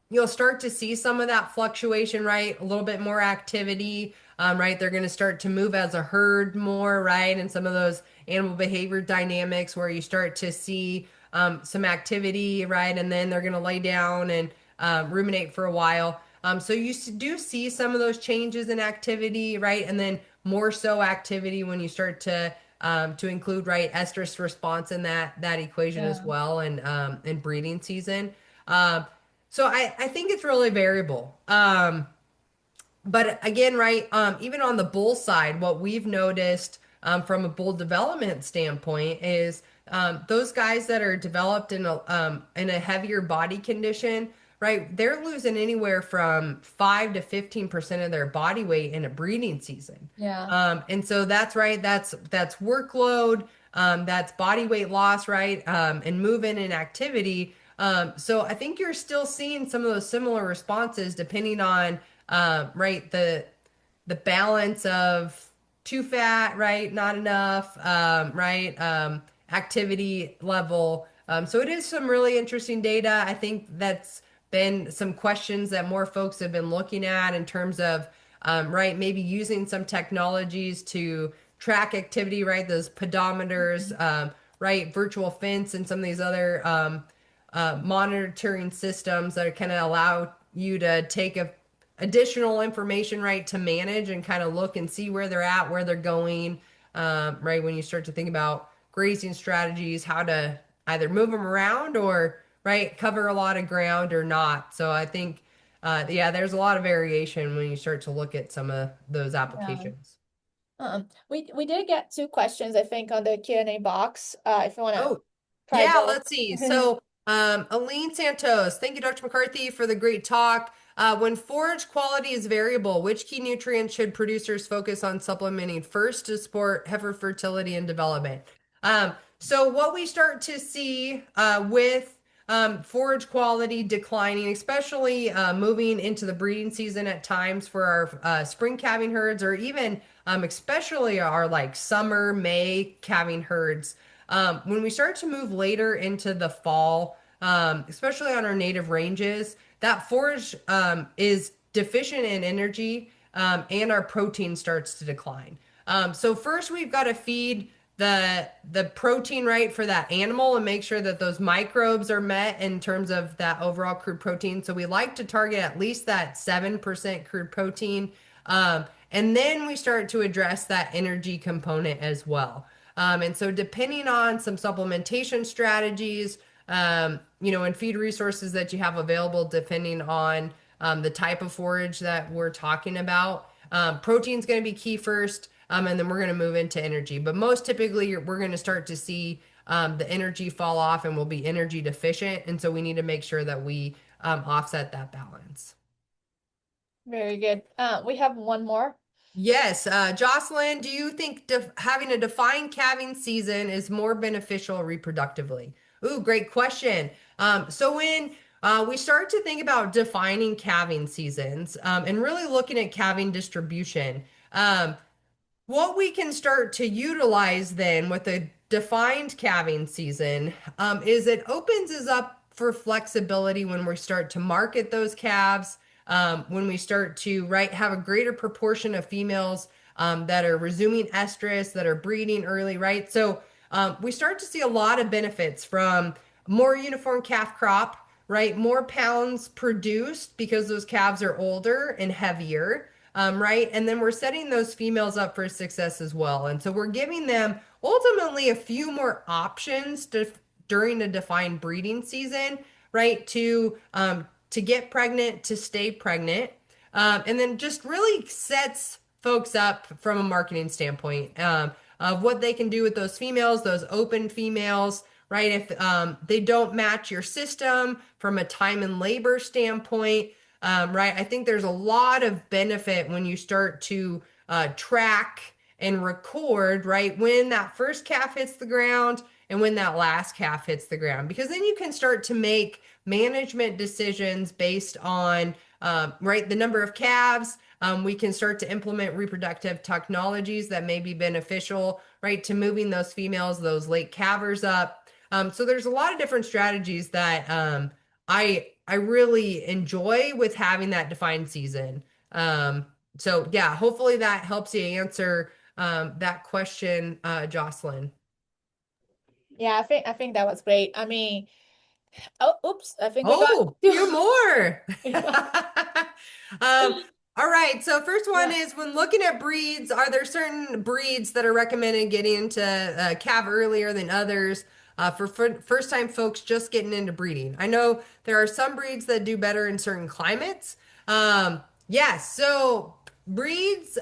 you'll start to see some of that fluctuation, right? A little bit more activity, right? They're going to start to move as a herd more, right? And some of those animal behavior dynamics where you start to see some activity, right? And then they're going to lay down and ruminate for a while. So you do see some of those changes in activity, right? And then more so activity when you start to include right estrus response in that equation as Yeah. well, and in breeding season. Um, so I think it's really variable. But again, right, even on the bull side, what we've noticed from a bull development standpoint is those guys that are developed in a heavier body condition, right, they're losing anywhere from 5 to 15% of their body weight in a breeding season. Yeah. And so that's right, that's workload, that's body weight loss, right, and movement and activity. So I think you're still seeing some of those similar responses depending on right the balance of too fat, right, not enough, right, activity level. So it is some really interesting data. I think that's been some questions that more folks have been looking at in terms of right, maybe using some technologies to track activity, right, those pedometers, Mhm. right, virtual fence and some of these other monitoring systems that kind of allow you to take additional information right to manage and kind of look and see where they're at, where they're going, right? When you start to think about grazing strategies, how to either move them around or right cover a lot of ground or not. So I think, yeah, there's a lot of variation when you start to look at some of those Yeah. applications. We did get two questions, I think, on the Q&A box. If you want to Oh, try yeah, both. let's see. So, Aline Santos, thank you, Dr. McCarthy, for the great talk. When forage quality is variable, which key nutrients should producers focus on supplementing first to support heifer fertility and development? So, what we start to see with forage quality declining, especially moving into the breeding season at times for our spring calving herds, or even especially our like summer, May calving herds. When we start to move later into the fall, especially on our native ranges, that forage is deficient in energy, and our protein starts to decline. So first we've got to feed the protein right for that animal and make sure that those microbes are met in terms of that overall crude protein. So we like to target at least that 7% crude protein. And then we start to address that energy component as well. And so, depending on some supplementation strategies, and feed resources that you have available, depending on the type of forage that we're talking about, protein is going to be key first. and then we're going to move into energy. But most typically, we're going to start to see the energy fall off and we'll be energy deficient. And so we need to make sure that we offset that balance. Very good. We have one more. Yes, Jocelyn, do you think having a defined calving season is more beneficial reproductively? Ooh, great question. So when we start to think about defining calving seasons and really looking at calving distribution, um, what we can start to utilize then with a defined calving season is it opens us up for flexibility when we start to market those calves, when we start to have a greater proportion of females that are resuming estrus, that are breeding early, right? So we start to see a lot of benefits from more uniform calf crop, right? More pounds produced because those calves are older and heavier, right? And then we're setting those females up for success as well. And so we're giving them ultimately a few more options during a defined breeding season, right? To get pregnant, to stay pregnant, and then just really sets folks up from a marketing standpoint of what they can do with those females, those open females, right? If they don't match your system from a time and labor standpoint, right? I think there's a lot of benefit when you start to track and record, right? When that first calf hits the ground and when that last calf hits the ground, because then you can start to make management decisions based on, right, the number of calves. We can start to implement reproductive technologies that may be beneficial, right, to moving those females, those late calvers up. So there's a lot of different strategies that I really enjoy with having that defined season. So yeah, hopefully that helps you answer that question, Jocelyn. Yeah, I think that was great. I mean, oh, oops, I think we got Oh, few two. more. Yeah. Um, all right. So first one Yeah. is when looking at breeds, are there certain breeds that are recommended getting into calf earlier than others for first time folks just getting into breeding? I know there are some breeds that do better in certain climates. Yes. So breeds,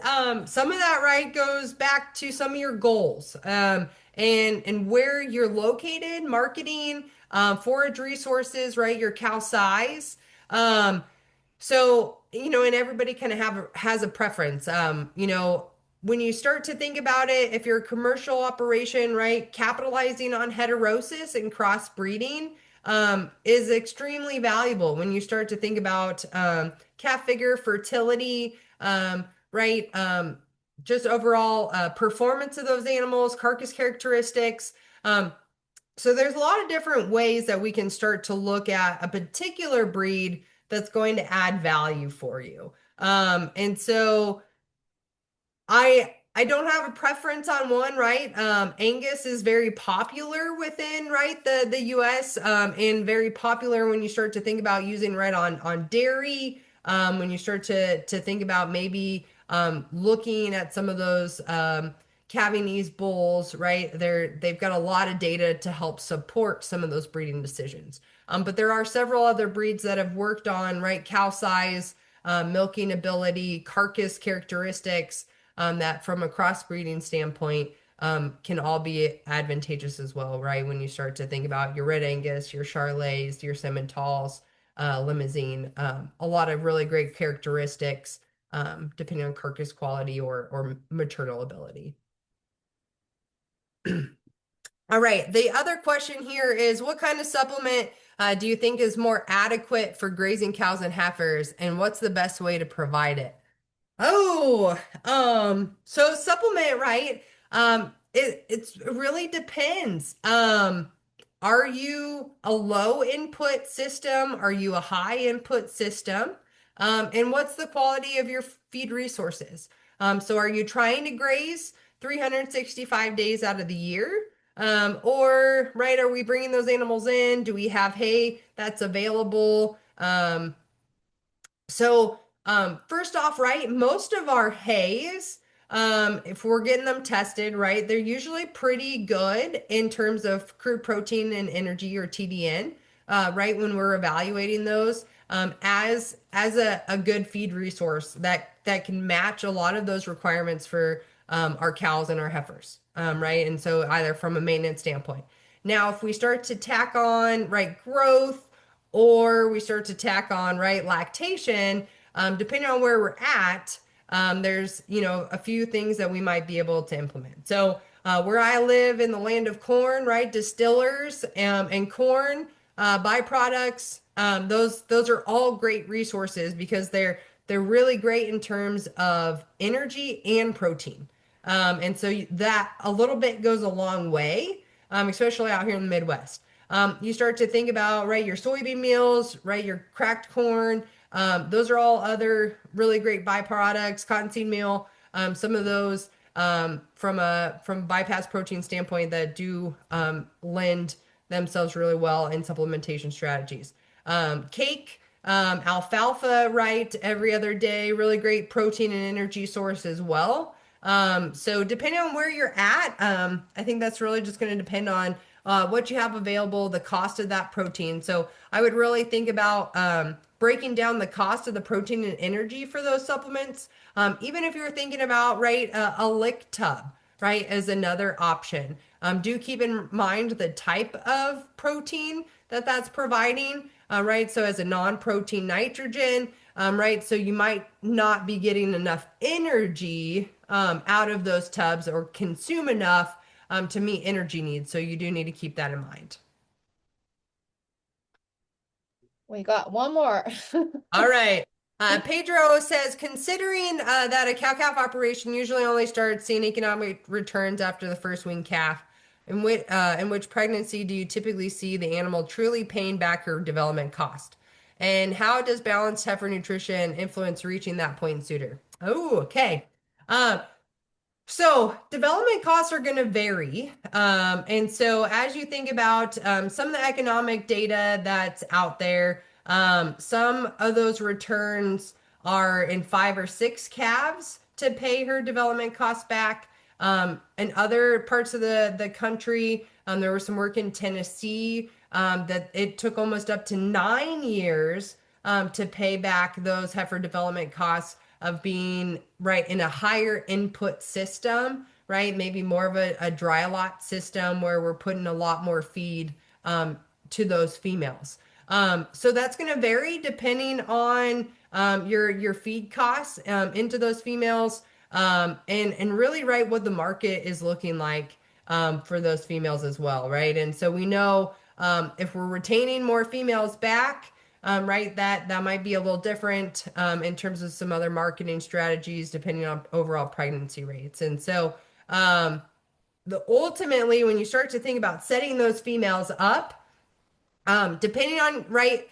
some of that right goes back to some of your goals and where you're located, marketing, forage resources, right? Your cow size. So, and everybody kind of has a preference. When you start to think about it, if you're a commercial operation, right, capitalizing on heterosis and crossbreeding is extremely valuable when you start to think about calf figure fertility, right? Just overall performance of those animals, carcass characteristics. So there's a lot of different ways that we can start to look at a particular breed that's going to add value for you. And so I don't have a preference on one, right? Angus is very popular within, right, the US, and very popular when you start to think about using right on dairy, when you start to think about maybe looking at some of those Cavanese bulls, right? They've got a lot of data to help support some of those breeding decisions. But there are several other breeds that have worked on, right, cow size, milking ability, carcass characteristics, that from a crossbreeding standpoint can all be advantageous as well, right? When you start to think about your Red Angus, your Charolais, your Simmentals, Limousine, a lot of really great characteristics depending on carcass quality or maternal ability. All right. The other question here is what kind of supplement do you think is more adequate for grazing cows and heifers, and what's the best way to provide it? Oh, so supplement, right? It really depends. Are you a low input system? Are you a high input system? And what's the quality of your feed resources? So are you trying to graze 365 days out of the year? Or, right, are we bringing those animals in? Do we have hay that's available? First off, right, most of our hays, if we're getting them tested, right, they're usually pretty good in terms of crude protein and energy or TDN, right, when we're evaluating those, as a good feed resource that can match a lot of those requirements for our cows and our heifers, right? And so either from a maintenance standpoint. Now, if we start to tack on, right, growth, or we start to tack on, right, lactation, depending on where we're at, there's, a few things that we might be able to implement. So, where I live in the land of corn, right, distillers and corn byproducts, those are all great resources because they're really great in terms of energy and protein. And so that a little bit goes a long way, especially out here in the Midwest. You start to think about, right, your soybean meals, right, your cracked corn. Those are all other really great byproducts. Cottonseed meal, some of those from bypass protein standpoint that do lend themselves really well in supplementation strategies. Cake, alfalfa, right, every other day, really great protein and energy source as well. So depending on where you're at, I think that's really just going to depend on what you have available, the cost of that protein. So I would really think about breaking down the cost of the protein and energy for those supplements. Even if you're thinking about, right, a lick tub, right, as another option. Do keep in mind the type of protein that that's providing, right? So as a non-protein nitrogen, right? So you might not be getting enough energy out of those tubs or consume enough to meet energy needs. So you do need to keep that in mind. We got one more. All right. Pedro says, considering that a cow-calf operation usually only starts seeing economic returns after the first weaned calf, in which pregnancy do you typically see the animal truly paying back her development cost? And how does balanced heifer nutrition influence reaching that point sooner? Oh, okay. Uh, so development costs are going to vary. And so as you think about some of the economic data that's out there, some of those returns are in 5 or 6 calves to pay her development costs back. In other parts of the country, there was some work in Tennessee that it took almost up to 9 years to pay back those heifer development costs of being right in a higher input system, right? Maybe more of a dry lot system where we're putting a lot more feed to those females. So that's going to vary depending on your feed costs into those females, and really right what the market is looking like for those females as well, right? And so we know if we're retaining more females back, right, that might be a little different in terms of some other marketing strategies depending on overall pregnancy rates. And so ultimately, when you start to think about setting those females up, depending on, right,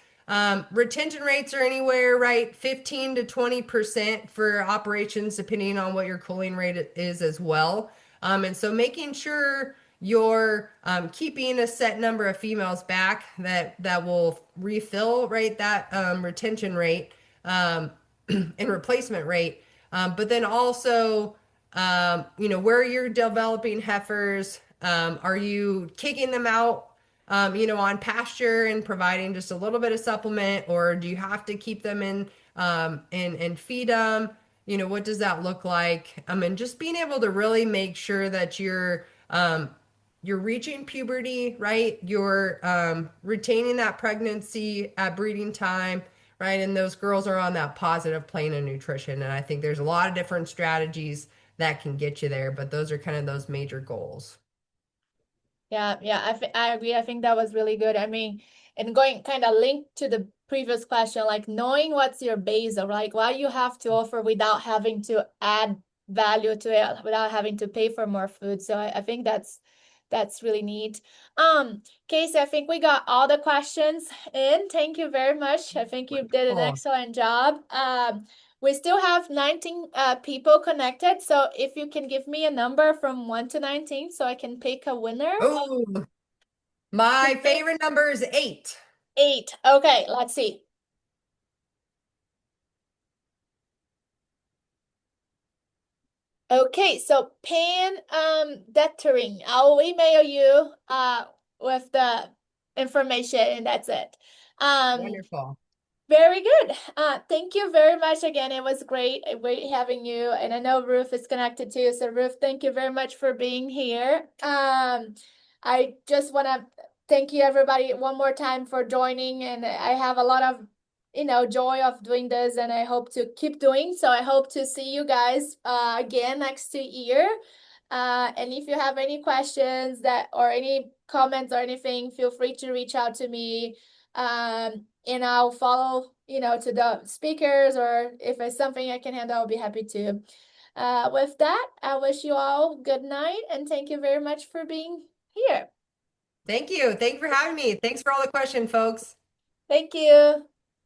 retention rates are anywhere, right, 15 to 20% for operations, depending on what your culling rate is as well. And so making sure you're keeping a set number of females back that will refill, right, that retention rate and replacement rate. But then also, where you're developing heifers, are you kicking them out on pasture and providing just a little bit of supplement, or do you have to keep them in and feed them? What does that look like? And just being able to really make sure that you're reaching puberty, right? You're retaining that pregnancy at breeding time, right? And those girls are on that positive plane of nutrition. And I think there's a lot of different strategies that can get you there, but those are kind of those major goals. Yeah, yeah, I agree. I think that was really good. I mean, and going kind of linked to the previous question, like knowing what's your base of like what you have to offer without having to add value to it, without having to pay for more food. So I think that's really neat. Kacie, I think we got all the questions in. Thank you very much. I think you did an Cool. excellent job. We still have 19 people connected. So if you can give me a number from 1 to 19 so I can pick a winner. Oh, my favorite number is 8. 8. Okay, let's see. Okay, so pan dettering. I'll email you with the information and that's it. Um Wonderful. Very good. Thank you very much again. It was great having you. And I know Ruth is connected too. So Ruth, thank you very much for being here. I just want to thank you everybody one more time for joining. And I have a lot of, joy of doing this, and I hope to keep doing. So I hope to see you guys again next year. And if you have any questions that or any comments or anything, feel free to reach out to me. And I'll follow, to the speakers, or if it's something I can handle, I'll be happy to. With that, I wish you all good night and thank you very much for being here. Thank you. Thank you for having me. Thanks for all the questions, folks. Thank you.